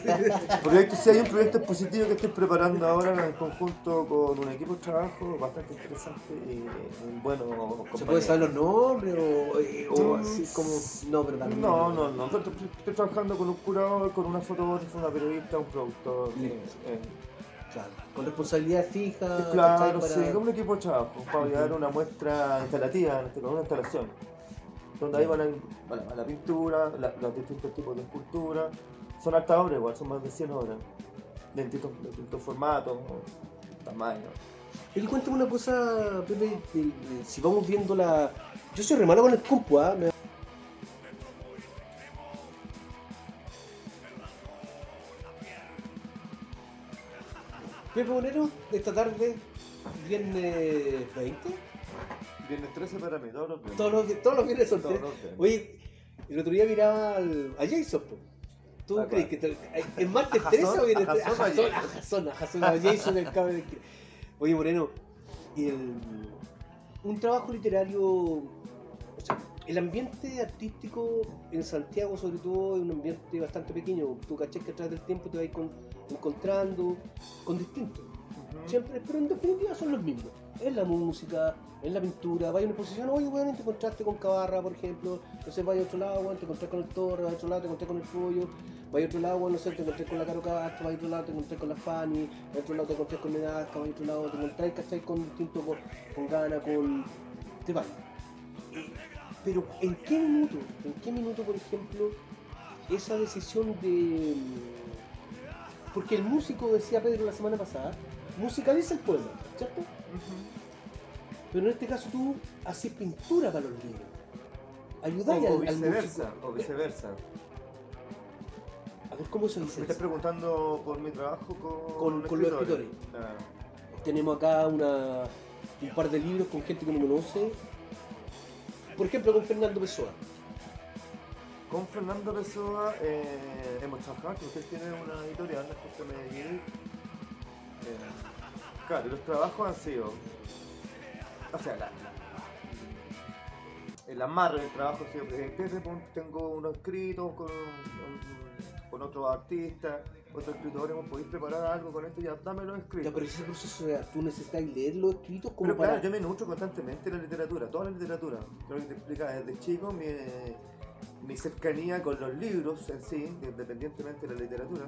S2: Proyecto, sí, hay un proyecto expositivo que estoy preparando ahora en conjunto con un equipo de trabajo bastante interesante y un bueno
S1: ¿Se
S2: compañero.
S1: puede saber los nombres o así como.? No, verdad.
S2: No. Estoy trabajando con un curador, con una fotógrafa, una periodista, un productor.
S1: Listo. Claro. Con responsabilidad fija.
S2: Claro,
S1: ¿cachai?
S2: sí, un equipo de trabajo para llevar una muestra instalativa, una instalación. Donde ahí van a la pintura, los distintos tipos de escultura. Son hartas obras igual, son más de 100 obras. De distintos formatos, tamaños.
S1: Oye, cuéntame una cosa, Pepe, si vamos viendo la. Yo soy re malo con el compu, ¿ah? Pepe Bonero, esta tarde, viernes 20.
S2: Viernes 13 para mí, todos los viernes.
S1: Todos los viernes son
S2: Todos
S1: 13.
S2: los viernes.
S1: Oye, el otro día miraba a Jason, po. ¿Tú
S2: ¿A
S1: crees
S2: cuál?
S1: que es martes
S2: ¿A
S1: 13 o
S2: Jason?
S1: viernes
S2: ¿A
S1: 13?
S2: Jason o
S1: A Jason, a Jason, el cabrón. Oye, Moreno, un trabajo literario, o sea, el ambiente artístico en Santiago sobre todo es un ambiente bastante pequeño. Tú caché que a través del tiempo te vas encontrando con distintos. Siempre, pero en definitiva son los mismos. Es la música, es la pintura, vaya a una exposición, oye, bueno, te encontraste con Cabarra, por ejemplo, no sé, vaya a otro lado, bueno, te encontrás con el Torre, vaya a otro lado, te encontrás con el Pollo, vaya a otro lado, bueno, no sé, te encontrás con la Caro Castro, vaya a otro lado, te encontrás con la Fanny, vaya a otro lado, te encontrás con Nedasca, vaya a otro lado, te encontrás, ¿cachai? Con distintos, con Gana, con... te vaya. Pero ¿en qué minuto, por ejemplo, esa decisión de... Porque el músico, decía Pedro la semana pasada, musicaliza el poema, ¿cierto? Pero en este caso tú haces pintura para los libros. Ayudáis
S2: O
S1: al
S2: viceversa,
S1: músico.
S2: o viceversa.
S1: ¿A cómo se
S2: Me estás
S1: licencia?
S2: preguntando por mi trabajo
S1: Con los escritores.
S2: Claro.
S1: Tenemos acá un par de libros con gente que no conoce. Por ejemplo, con Fernando Pessoa.
S2: Con Fernando Pessoa hemos trabajado, que usted tiene una editorial, la Justa Medellín. Claro, y los trabajos han sido, o sea, el amarre del trabajo ha sido tengo unos escritos con otros artistas, otros escritores, ¿podéis preparar algo con esto? Ya, dame los escritos.
S1: Ya, pero ese proceso, o sea, tú necesitas leer los escritos como
S2: Pero
S1: para...
S2: claro, yo me nutro constantemente de la literatura, toda la literatura. Creo que te explicaba desde chico mi cercanía con los libros en sí, independientemente de la literatura,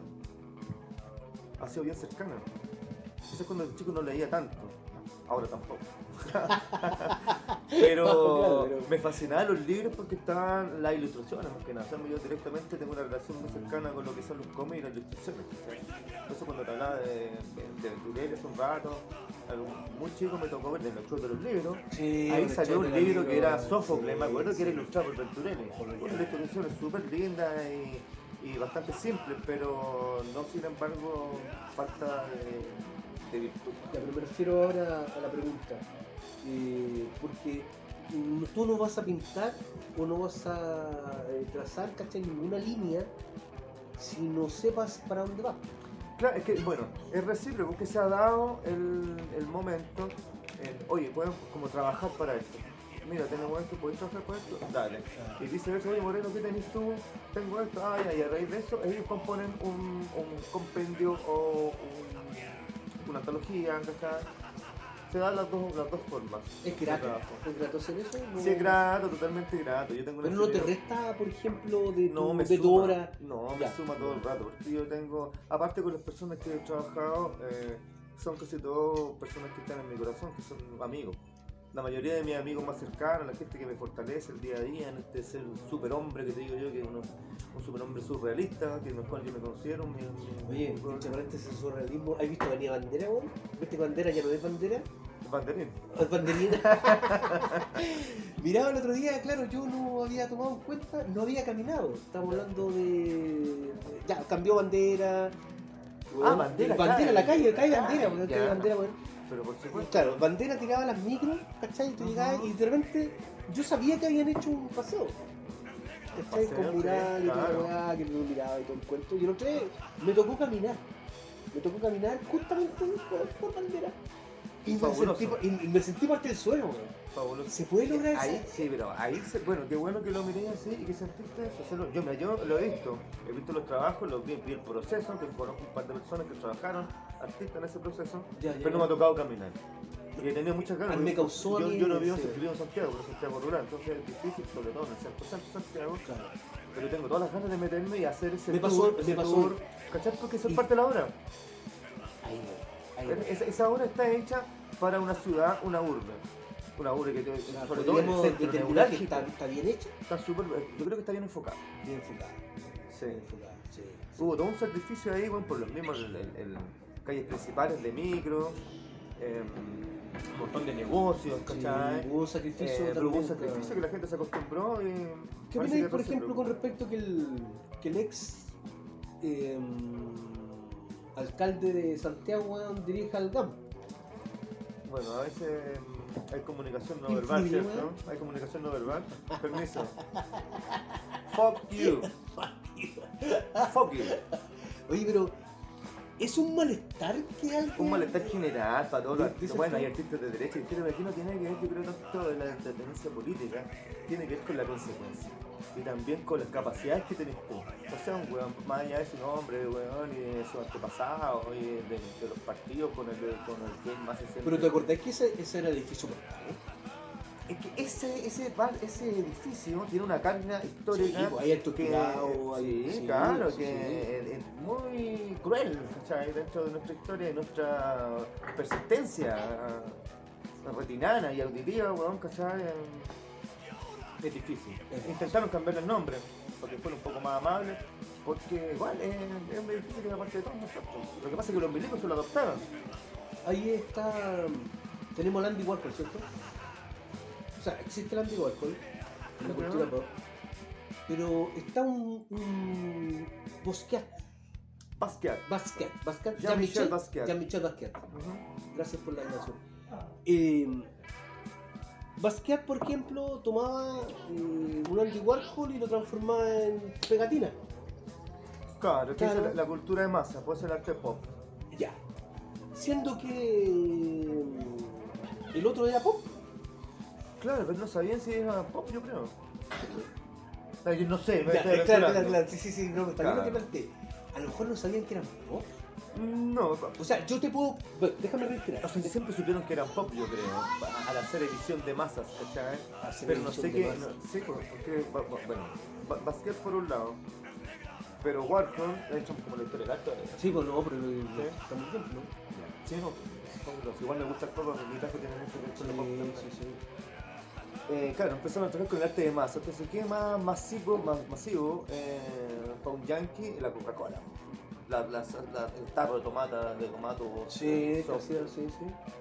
S2: ha sido bien cercana. Quizás cuando el chico no leía tanto, ahora tampoco. Pero
S1: Claro, pero-
S2: me fascinaban los libros porque estaban las ilustraciones, más que nada. O sea, yo directamente tengo una relación muy cercana con lo que son los cómics y las ilustraciones. Por eso cuando te hablaba de aventureros hace un rato, algo muy chico me tocó ver en el show de los libros.
S1: Sí,
S2: Ahí
S1: bueno,
S2: salió un
S1: Chole,
S2: libro que era
S1: sí,
S2: Sófocles, me acuerdo que era
S1: sí.
S2: ilustrado por Venturelli. Una ilustración súper linda y bastante simple, pero no sin embargo falta de virtud.
S1: Ya, pero me refiero ahora a la pregunta. Porque tú no vas a pintar o no vas a trazar, ¿cachai? Ninguna línea si no sepas para dónde vas.
S2: Claro, es que, bueno, es recíproco porque se ha dado el momento, oye, podemos como trabajar para esto. Mira, tenemos esto, ¿puedes trabajar con esto? Dale. Y viceversa, oye, Moreno, ¿qué tenés tú? Tengo esto, y a raíz de eso, ellos componen un compendio o una antología, ¿cachai? Se dan las dos formas.
S1: ¿Es
S2: de
S1: grato?
S2: trabajo.
S1: ¿Es grato hacer eso? No-
S2: Sí, es grato, totalmente grato. Yo tengo una
S1: Pero no te
S2: serie-
S1: resta, por ejemplo, de
S2: No,
S1: tu,
S2: me
S1: de tu
S2: suma.
S1: hora.
S2: No, me
S1: Ya.
S2: suma todo el rato. Porque yo tengo, aparte con las personas que he trabajado, son casi todas personas que están en mi corazón, que son amigos. La mayoría de mis amigos más cercanos, la gente que me fortalece el día a día, en este ser un superhombre que te digo yo, que es un superhombre surrealista, que en el cual yo me considero
S1: Oye, entre paréntesis, surrealismo. ¿Has visto Vanilla Bandera, weón? ¿Viste que Bandera ya no es bandera?
S2: banderín.
S1: Es banderina. Miraba el otro día, claro, yo no había tomado en cuenta, no había caminado. Estamos hablando de. Ya, cambió bandera. weón.
S2: Bandera,
S1: Bandera, la calle, cae
S2: cae,
S1: bandera, weón,
S2: ya.
S1: cae bandera, weón.
S2: Pero por supuesto.
S1: Claro, bandera tiraba las micros, ¿cachai? Y tú llegabas y de repente yo sabía que habían hecho un paseo. ¿Cachai?
S2: Paseo,
S1: Con
S2: sí,
S1: mural y toda la
S2: claro.
S1: weá, que me miraba y todo el cuento. Y el otro día me tocó caminar. Me tocó caminar justamente por bandera. Y
S2: Fabuloso.
S1: me sentí parte del suelo, weón.
S2: Fabuloso.
S1: ¿Se puede lograr
S2: Ahí,
S1: eso?
S2: sí, pero ahí, bueno, qué bueno que lo miré así y que sentiste eso. Yo lo he visto los trabajos, vi el proceso, que conozco un par de personas que trabajaron, artistas en ese proceso,
S1: Ya, ya,
S2: pero no
S1: ya.
S2: me ha tocado caminar. Y he tenido muchas ganas.
S1: A mí me
S2: porque
S1: causó a mí
S2: yo no vivo,
S1: ese-
S2: vivo en Santiago, pero Santiago rural, entonces es difícil, sobre todo en el centro de Santiago.
S1: Claro.
S2: Pero tengo todas las ganas de meterme y hacer ese
S1: Me pasó-
S2: tour,
S1: me pasó.
S2: ¿cachai? Porque eso es
S1: Y-
S2: parte de la obra.
S1: Ahí, weón. Ahí,
S2: Esa obra está hecha para una ciudad, una urbe. Una urbe que tiene,
S1: weón.
S2: sobre todo en el
S1: Podríamos
S2: centro
S1: determinar que
S2: neurálgico.
S1: está bien hecha.
S2: Está súper, yo creo que está bien enfocado.
S1: Bien enfocada.
S2: Sí.
S1: Bien enfocada, sí.
S2: Hubo todo un sacrificio ahí, bueno, por los mismos calles principales de micro, un montón de negocios, ¿cachai?
S1: Sí, hubo un sacrificio
S2: Pero
S1: también.
S2: hubo un sacrificio que la gente se acostumbró y...
S1: ¿Qué
S2: parece
S1: opináis,
S2: que
S1: por
S2: recíproco.
S1: ejemplo, con respecto que el ex alcalde de Santiago, weón, dirija al GAM?
S2: Bueno, a veces hay comunicación no
S1: Influye,
S2: verbal, ¿cierto?
S1: weón.
S2: Hay comunicación no verbal. Permiso. Fuck you. Fuck you.
S1: Oye, pero ¿es un malestar que alguien...
S2: Un malestar general para todos los
S1: Dice
S2: artistas. Bueno,
S1: usted.
S2: hay artistas de derecha y izquierda, pero aquí no tiene que ver, yo creo, tanto de la tendencia política, tiene que ver con la consecuencia. Y también con las capacidades que tenés tú. O sea, un weón, más allá de su nombre, weón, y de su antepasado, y de los partidos con el que él más se siente.
S1: Pero ¿te acordás que ese era el edificio portal?
S2: Es que ese edificio tiene una carga histórica.
S1: Sí, pues, hay alto estructurado,
S2: sí,
S1: sí,
S2: claro,
S1: sí,
S2: que es muy cruel, ¿cachai? Dentro de nuestra historia, de nuestra persistencia retinana y auditiva, weón, ¿cachai? Es difícil. Intentaron cambiarle el nombre, porque fuera un poco más amable, porque igual es un edificio que era parte de todos nosotros. Lo que pasa es que los milicos se lo adoptaron.
S1: Ahí está... Tenemos el Andy Warhol, ¿cierto? O sea, existe el Andy Warhol en la
S2: Ujú.
S1: cultura pop, pero está un Basquiat.
S2: Basquiat.
S1: Basquiat.
S2: Jean-Michel Basquiat.
S1: Jean-Michel Basquiat.
S2: Ujú.
S1: Gracias por la aclaración. Basquiat, por ejemplo, tomaba un Andy Warhol y lo transformaba en pegatina.
S2: Claro, que
S1: Claro.
S2: es la cultura de masa, puede ser el arte pop.
S1: Ya. Siendo que el otro era pop.
S2: Claro, pero no sabían si era pop, yo creo. O sea, yo no sé, me
S1: Ya,
S2: estoy
S1: claro,
S2: aventurando.
S1: Sí, no, también lo que
S2: Claro.
S1: planteé. A lo mejor no sabían que eran pop.
S2: No,
S1: O sea, yo te puedo. Bueno, déjame respirar.
S2: o sea, siempre supieron que eran pop, yo creo, al hacer edición de masas, ¿cachai?
S1: Hacer
S2: Pero no
S1: edición
S2: sé
S1: de
S2: qué,
S1: masas.
S2: sí, porque, bueno, Basquiat por un lado, pero Warhol, de hecho, como la historia del arte.
S1: Sí, pues no, pero estamos bien, ¿no?
S2: Sí, no, igual me gusta el pop, mi traje tiene mucho que ver con el pop también.
S1: sí.
S2: Claro, empezaron a trabajar con el arte de masa, entonces, ¿qué más masivo para un yankee? La Coca-Cola. El tarro de tomato,
S1: Sí,
S2: sopa.
S1: sí.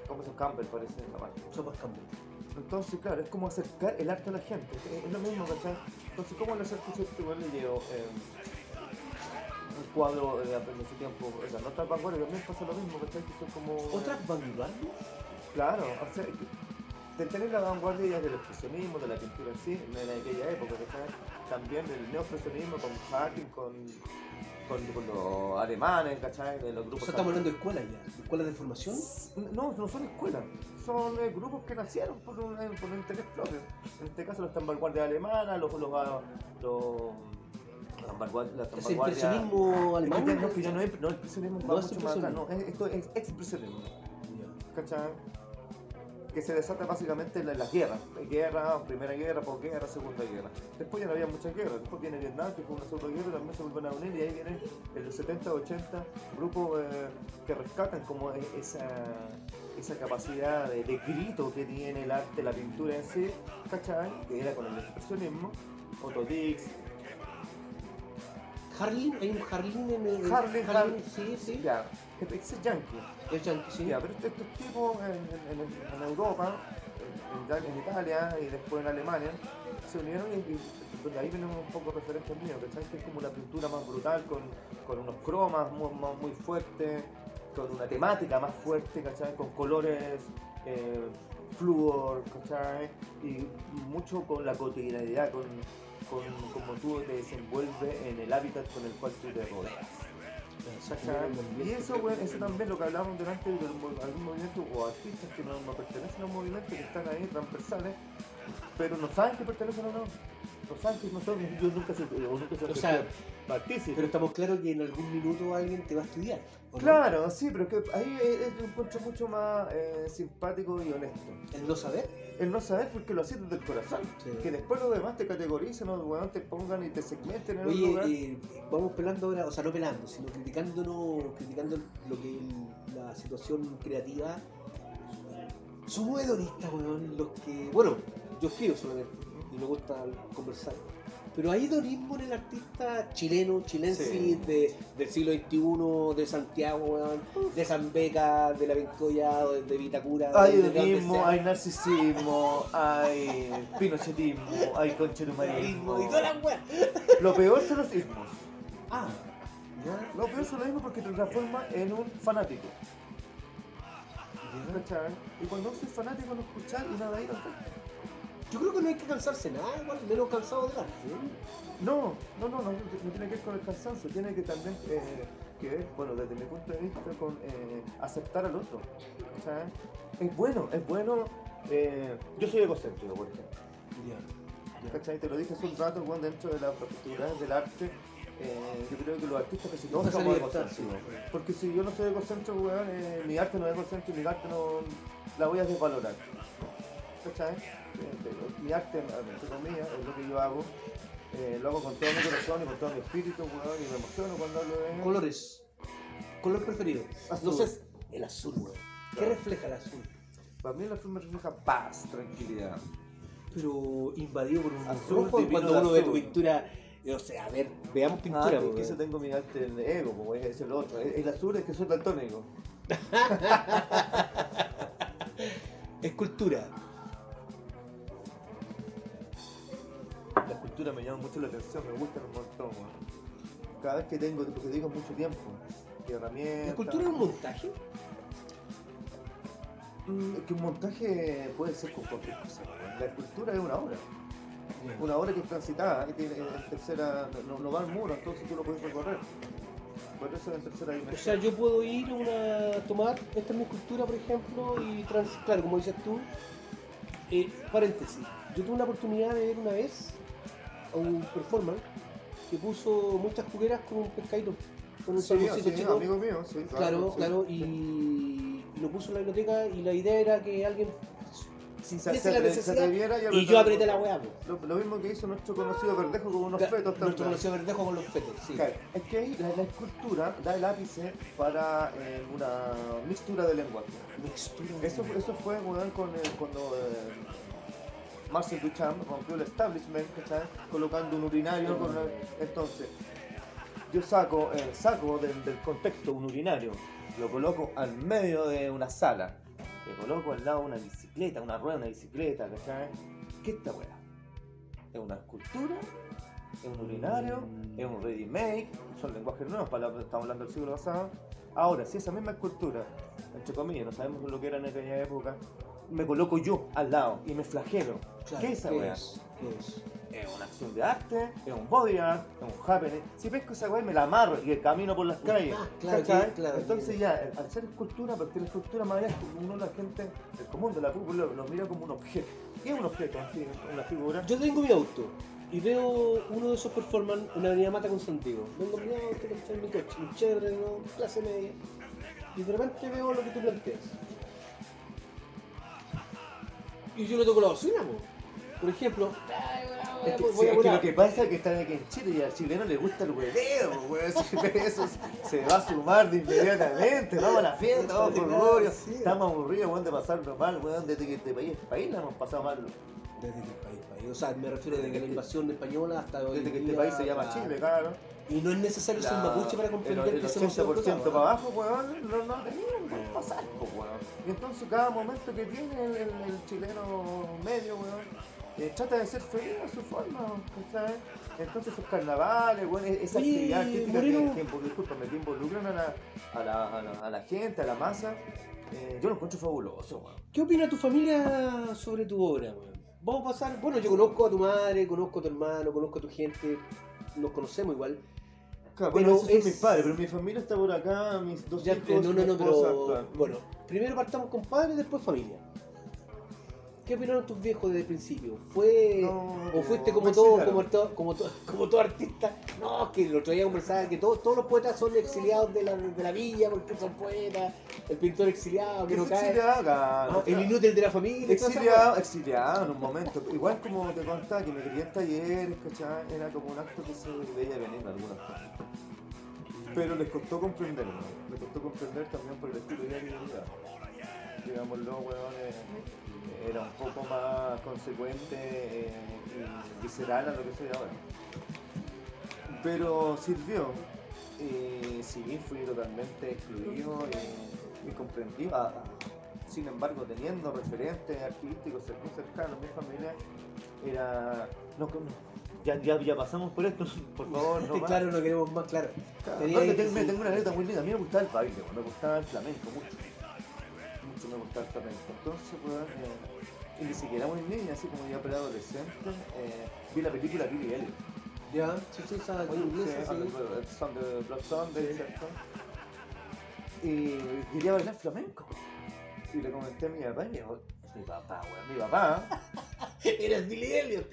S2: Como esos Campbell parece la marca.
S1: Sopas Campbell.
S2: Entonces, claro, es como acercar el arte a la gente, es lo mismo, ¿cachai? Entonces, ¿cómo le acerco a este weón le llevo un cuadro de ese tiempo? Esas notas vanguardia también pasa lo mismo, ¿cachai? Que son como...
S1: ¿Otras vanguardias?
S2: Claro, o sea, de tener la vanguardia ya del expresionismo, de la pintura en sí, en aquella época, ¿cachai? También del neoexpresionismo con Haken, con los alemanes, ¿cachai? De los
S1: O
S2: grupos...
S1: sea, estamos hablando de escuelas ya. ¿Escuelas de formación?
S2: No son escuelas, son grupos que nacieron por un interés propio. En este caso, las vanguardias alemanas, las vanguardias...
S1: ¿Es impresionismo alemán?
S2: No, que ya no es expresionismo,
S1: No
S2: va
S1: es
S2: mucho más acá,
S1: impresionismo.
S2: esto es expresionismo,
S1: Ya.
S2: ¿cachai? Que se desata básicamente en las guerras. Primera guerra, posguerra, segunda guerra. Después ya no había muchas guerras. Después viene Vietnam, que fue una segunda guerra, también se vuelven a unir y ahí vienen en los 70, 80 grupos que rescatan como esa capacidad de grito que tiene el arte, la pintura en sí, ¿cachai? Que era con el expresionismo. Otto Dix,
S1: Harlem, hay un Harlem en el.
S2: Harlem,
S1: sí.
S2: ya, ese yankee.
S1: Es yankee, sí.
S2: Ya, pero estos tipos en Europa, en Italia y después en Alemania, se unieron y de ahí vienen un poco referentes míos, ¿cachai? Que es como la pintura más brutal, con unos cromas muy fuertes, con una temática más fuerte, ¿cachai? Con colores flúor, ¿cachai? Y mucho con la cotidianidad, con cómo tú te desenvuelves en el hábitat con el cual tú te rodeas. Y eso, bueno, eso también lo que hablábamos delante de algún movimiento o artistas que no pertenecen a un movimiento, que están ahí transversales, pero no saben que pertenecen o no. No saben que no son, yo nunca se
S1: O sea,
S2: partícipe.
S1: pero estamos claros que en algún minuto alguien te va a estudiar. ¿o no?
S2: Claro, sí, pero que ahí lo encuentro mucho más simpático y honesto.
S1: El no saber.
S2: El no saber porque lo haces desde el corazón.
S1: Sí.
S2: Que después los demás te categoricen o bueno, te pongan y te segmenten en un lugar.
S1: Oye, vamos pelando ahora, o sea, no pelando, sino criticando lo que es la situación creativa. Somos hedonistas, weón, los que. Bueno, yo escribo solamente y me gusta conversar. Pero hay hedonismo en el artista chilense
S2: Sí.
S1: del siglo XXI, de Santiago, weón, de San Beca, de la Bencoya, de Vitacura.
S2: Hay
S1: de donde
S2: hedonismo,
S1: sea.
S2: hay narcisismo, hay pinochetismo, hay conchetumarismo.
S1: Y todas las weas.
S2: Lo peor son los ismos.
S1: Ah, ya.
S2: Lo peor son los ismos porque te transforma en un fanático. ¿Cachai? Y cuando soy fanático no escuchar y nada ahí no está.
S1: Yo creo que no hay que cansarse nada, igual, menos cansado del arte.
S2: No tiene que ver con el cansancio, tiene que también que ver, bueno, desde mi punto de vista, con aceptar al otro. ¿Cachai? Es bueno, yo soy egocéntrico, por ejemplo. ¿Cachai? Te lo dije hace un rato, bueno, dentro de las profundidades del arte, yo creo que los artistas que se
S1: Vamos a
S2: somos
S1: salir
S2: egocéntricos. Porque si yo no soy egocéntrico, weón, mi arte no es egocéntrico, mi arte no la voy a desvalorar. ¿Cachai? Mi arte, entre comillas, es lo que yo hago. Lo hago con todo mi corazón y con todo mi espíritu, weón, y me emociono cuando hablo de él.
S1: Colores. Color preferido.
S2: Azul.
S1: No sé, el azul, weón. ¿Qué refleja el azul?
S2: Para mí el azul me refleja paz, tranquilidad.
S1: Pero invadido por un
S2: Azul
S1: rojo
S2: divino
S1: cuando
S2: de
S1: uno ve tu
S2: azul.
S1: pintura. O sea, a ver, veamos pintura,
S2: Es
S1: weón.
S2: que eso tengo mi arte en ego, como es el otro. El azul es que soy daltónico.
S1: Escultura.
S2: La escultura me llama mucho la atención, me gustan un montón, weón. cada vez que tengo, porque digo mucho tiempo, y herramientas.
S1: ¿La escultura es un montaje?
S2: Que un montaje puede ser con cualquier cosa. La escultura es una obra. Una obra que es transitada, que tiene en tercera, no va al muro, entonces tú lo puedes recorrer. Por eso es en tercera dimensión.
S1: O sea, yo puedo ir tomar esta es mi escultura, por ejemplo, y claro, como dices tú, paréntesis, yo tuve una oportunidad de ver una vez a un performer que puso muchas jugueras con un pescadito, con un salmoncito chico.
S2: Amigo mío, sí,
S1: Claro,
S2: sí.
S1: claro, y lo puso en la biblioteca y la idea era que alguien sintiese la
S2: se
S1: necesidad
S2: atreviera
S1: y yo apreté la weá.
S2: Lo mismo que hizo nuestro conocido Verdejo con unos fetos
S1: Nuestro
S2: también.
S1: conocido Verdejo con los fetos, sí.
S2: Claro, es que ahí la escultura da el ápice para una mixtura de lenguaje. Eso fue weón, cuando Marcel Duchamp rompió el establishment, ¿cachai? Colocando un urinario entonces yo saco del contexto un urinario, lo coloco al medio de una sala, le coloco al lado una bicicleta, una rueda de una bicicleta, ¿cachai? ¿Qué es esta weá? ¿Es una escultura? ¿Es un urinario? ¿Es un ready-made? Son lenguajes nuevos, estamos hablando del siglo pasado. Ahora, si esa misma escultura, entre comillas, no sabemos lo que era en aquella época, me coloco yo al lado y me flagelo.
S1: Claro,
S2: ¿Qué es esa weá?
S1: ¿Qué es?
S2: Es una acción de arte, es un body art, es un happening. Si pesco esa weá me la amarro y camino por las calles.
S1: Claro,
S2: ¿cachai?
S1: claro.
S2: Entonces ya, al ser escultura, porque la escultura más allá es como uno, la gente, el común de la pública lo mira como un objeto. ¿Qué es un objeto? En fin, una figura.
S1: Yo tengo mi auto y veo uno de esos performance en la avenida Mata con Santiago. Vengo en mi auto, en mi coche, un chévere, ¿no? Clase media. Y de repente veo lo que tú planteas. Y yo le toco la bocina, po. Por ejemplo,
S2: Es que,
S1: voy a
S2: es que
S1: volar.
S2: lo que pasa es que están aquí en Chile y al chileno le gusta el hueveo, weón. Si ve eso se va a sumar de inmediatamente, vamos a la fiesta, vamos por orgullo.
S1: Sí.
S2: Estamos aburridos, weón, de pasarlo mal, weón, desde que este país la hemos pasado mal.
S1: Desde que el país. O sea, me refiero desde que la invasión española hasta hoy.
S2: Desde que este
S1: día,
S2: país se llama Chile, claro.
S1: Y no es necesario ser mapuche para comprender
S2: el
S1: que se
S2: 80% para abajo, weón, no tenían buen pasar, pues, weón. Y entonces cada momento que tiene el chileno medio, weón, trata de ser feliz a su forma, ¿sabes? Entonces esos carnavales, weón, esa
S1: Oye,
S2: actividad artística
S1: Moreno.
S2: que involucran a la gente, a la masa, yo lo encuentro fabuloso, weón.
S1: ¿Qué opina tu familia sobre tu obra, weón? Vamos a pasar, bueno, yo conozco a tu madre, conozco a tu hermano, conozco a tu gente, nos conocemos igual.
S2: Claro,
S1: Pero
S2: bueno, esos son
S1: es-
S2: mis padres, pero mi familia está por acá, mis dos hijos, mi esposa,
S1: pero
S2: claro.
S1: bueno, primero partamos con padres, después familia. ¿Qué opinaron tus viejos desde el principio? ¿Fue
S2: No,
S1: o fuiste
S2: me
S1: como todo,
S2: exiliaron.
S1: como todo artista? No, que el otro día conversaba que todos los poetas son exiliados de la villa porque son poetas, el pintor exiliado que no cae, el inútil de la familia, y toda esa
S2: Exiliado en un momento. Igual como te contaba que me crié en talleres, ¿cachai? Era como un acto que se veía venir en algunas cosas. Pero les costó comprenderlo. Les costó comprender también por el estilo de vida. Digámoslo, weón, era un poco más consecuente y visceral a lo que soy ahora. Pero sirvió. Sí, fui totalmente excluido y comprendido. Sin embargo, teniendo referentes artísticos muy cercanos, mi familia era... Ya pasamos por esto, por favor, no más.
S1: Claro, no queremos más, claro.
S2: Claro,
S1: Tenía
S2: no,
S1: que
S2: tengo
S1: sí.
S2: una anécdota muy linda. A mí me gustaba el baile, me gustaba el flamenco mucho. Mucho me gustaba el flamenco. Entonces, weón, y ni siquiera muy niña, así como ya preadolescente, vi la película Billy Elliot.
S1: Ya, sí, esa inglesa, sí.
S2: Black Sunday, ¿cierto? Y quería bailar flamenco. Y le comenté a mi papá y me dijo, mi papá,
S1: Eres Billy Elliot.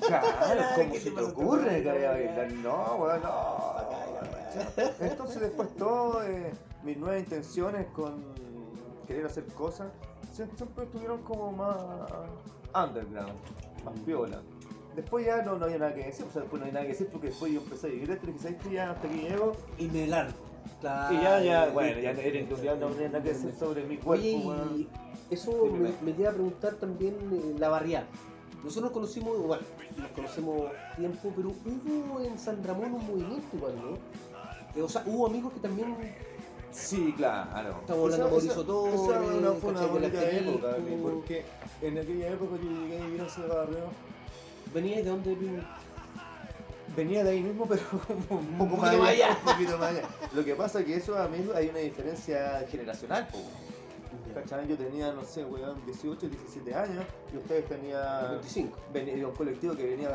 S2: claro, ¿cómo
S1: ¿Qué
S2: se
S1: te
S2: te
S1: pasa con
S2: ocurre
S1: tu
S2: que vaya a
S1: padre?
S2: bailar? No, weón, no. Entonces después todo, mis nuevas intenciones con querer hacer cosas, siempre estuvieron como más underground, más piola. Después ya no había nada que decir, o sea, después no hay nada que decir porque después yo empecé a vivir esto y dije, ¿sabes qué? Ya hasta aquí llego.
S1: Y me largo. Claro.
S2: Y ya, bueno, ya no había nada que decir sobre mi cuerpo,
S1: Oye,
S2: weón.
S1: y eso
S2: Dime.
S1: me lleva a preguntar también la barriada. Nosotros nos conocimos, bueno, nos conocemos tiempo, pero hubo en San Ramón un movimiento igual, ¿no? O sea, hubo amigos que también,
S2: Sí, claro.
S1: Estamos hablando de Mauricio Torres,
S2: Esa fue una
S1: ¿cachai? De la
S2: bonita
S1: Felipe,
S2: época, porque en aquella época yo llegué a vivir a ese barrio.
S1: veníais de dónde, primo?
S2: Venía de ahí mismo, pero un poco más allá. Un poquito más allá. Lo que pasa es que esos amigos hay una diferencia generacional, po. ¿Cachai? Yo tenía, no sé, weón, 18, 17 años y ustedes tenían
S1: 25.
S2: Venía un colectivo que venía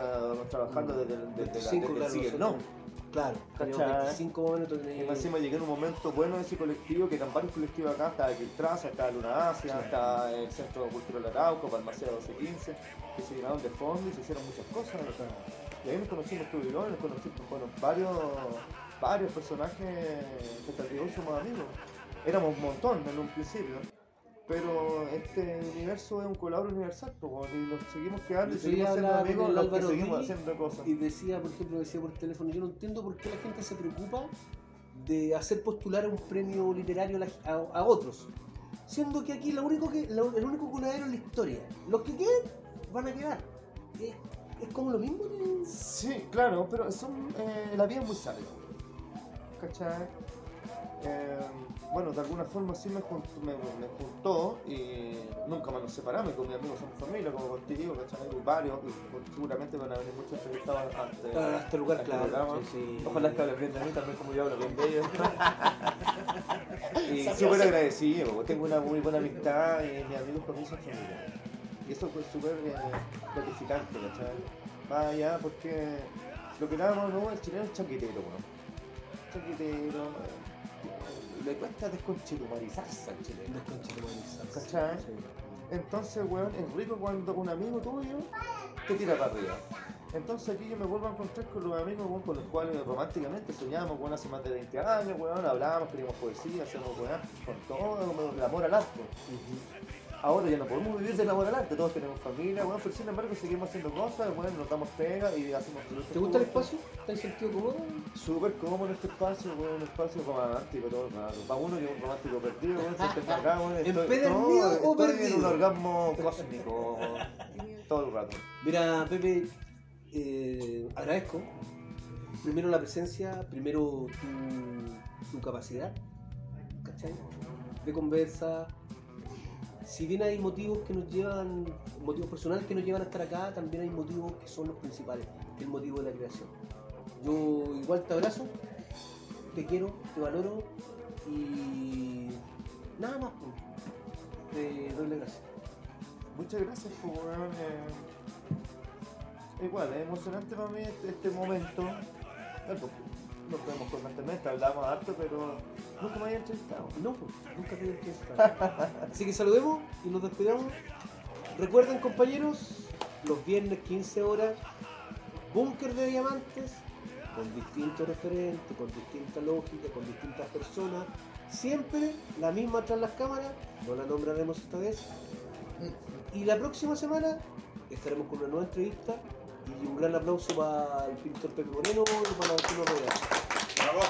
S2: trabajando desde el
S1: 25, claro,
S2: siglo,
S1: nosotros.
S2: ¿no?
S1: Claro, teníamos
S2: ¿Cachai?
S1: 25 momentos.
S2: Y más encima llegué en un momento bueno de ese colectivo, que eran varios colectivos acá, estaba Quiltraza, estaba Luna Asia,
S1: Sí.
S2: estaba el Centro Cultural Arauco, Balmaceda 1215, que se llenaron de fondos y se hicieron muchas cosas. Y ahí nos conocimos tú y yo, nos conocimos, bueno, varios personajes que hasta el día de hoy somos amigos. Éramos un montón en un principio, pero este universo es un colabor universal, pues, y nos seguimos quedando y seguimos siendo amigos, los que seguimos haciendo cosas.
S1: Y decía, por ejemplo, por teléfono, yo no entiendo por qué la gente se preocupa de hacer postular a un premio literario a otros, siendo que aquí el único coladero es la historia. Los que queden van a quedar. Es como lo mismo de...
S2: Sí, claro, pero la vida es muy sabia, ¿cachai? Bueno, de alguna forma sí me juntó y nunca más nos separamos, con mis amigos somos familia, como contigo, ¿cachai? Varios, y seguramente van a venir muchos entrevistados
S1: a este lugar, claro. Sí.
S2: Ojalá que hablen bien de mí también como yo hablo bien de ellos. Y súper agradecido, porque tengo una muy buena amistad y mis amigos para mí son familia. Y eso fue súper gratificante, ¿cachai? Más allá porque lo que dábamos, ¿no? El chileno es chanquitero, ¿no? Chanquitero, le cuesta desconchetumarizarse al chileno. ¿Cachai?
S1: Sí.
S2: Entonces, weón, es rico cuando un amigo tuyo te tira para arriba. Entonces aquí yo me vuelvo a encontrar con los amigos, weón, con los cuales románticamente soñamos, weón, hace más de 20 años, weón, hablamos, queríamos poesía, hacemos, weón, con todo, como el amor al arte. Ahora ya no podemos vivir del amor al arte, todos tenemos familia, weón, pero sin embargo seguimos haciendo cosas, weón, nos damos pega y hacemos proyectos.
S1: ¿Te gusta el espacio? ¿Te has sentido cómodo?
S2: Súper cómodo en este espacio, weón, un espacio romántico, todo, claro. Para uno que es un romántico perdido, weón, siempre acá, weón,
S1: ¿Empedernido o
S2: estoy
S1: perdido?
S2: en un orgasmo cósmico todo el rato.
S1: Mira, Pepe, agradezco primero la presencia, primero tu capacidad, ¿cachai? De conversa. Si bien hay motivos que nos llevan, motivos personales que nos llevan a estar acá, también hay motivos que son los principales, el motivo de la creación. Yo igual te abrazo, te quiero, te valoro y nada más, pues. Te doy las gracias.
S2: Muchas gracias, pues, weón. Igual, es emocionante para mí este momento. Nos vemos constantemente, hablamos harto, pero nunca me había entrevistado.
S1: No, pues, nunca te he entrevistado. Así que saludemos y nos despedamos. Recuerden, compañeros, los viernes 15 horas, Búnker de Diamantes, con distintos referentes, con distinta lógica, con distintas personas. Siempre la misma tras las cámaras, no la nombraremos esta vez. Y la próxima semana estaremos con una nueva entrevista y un gran aplauso para el pintor Pepe Moreno y para la última.
S3: Bravo.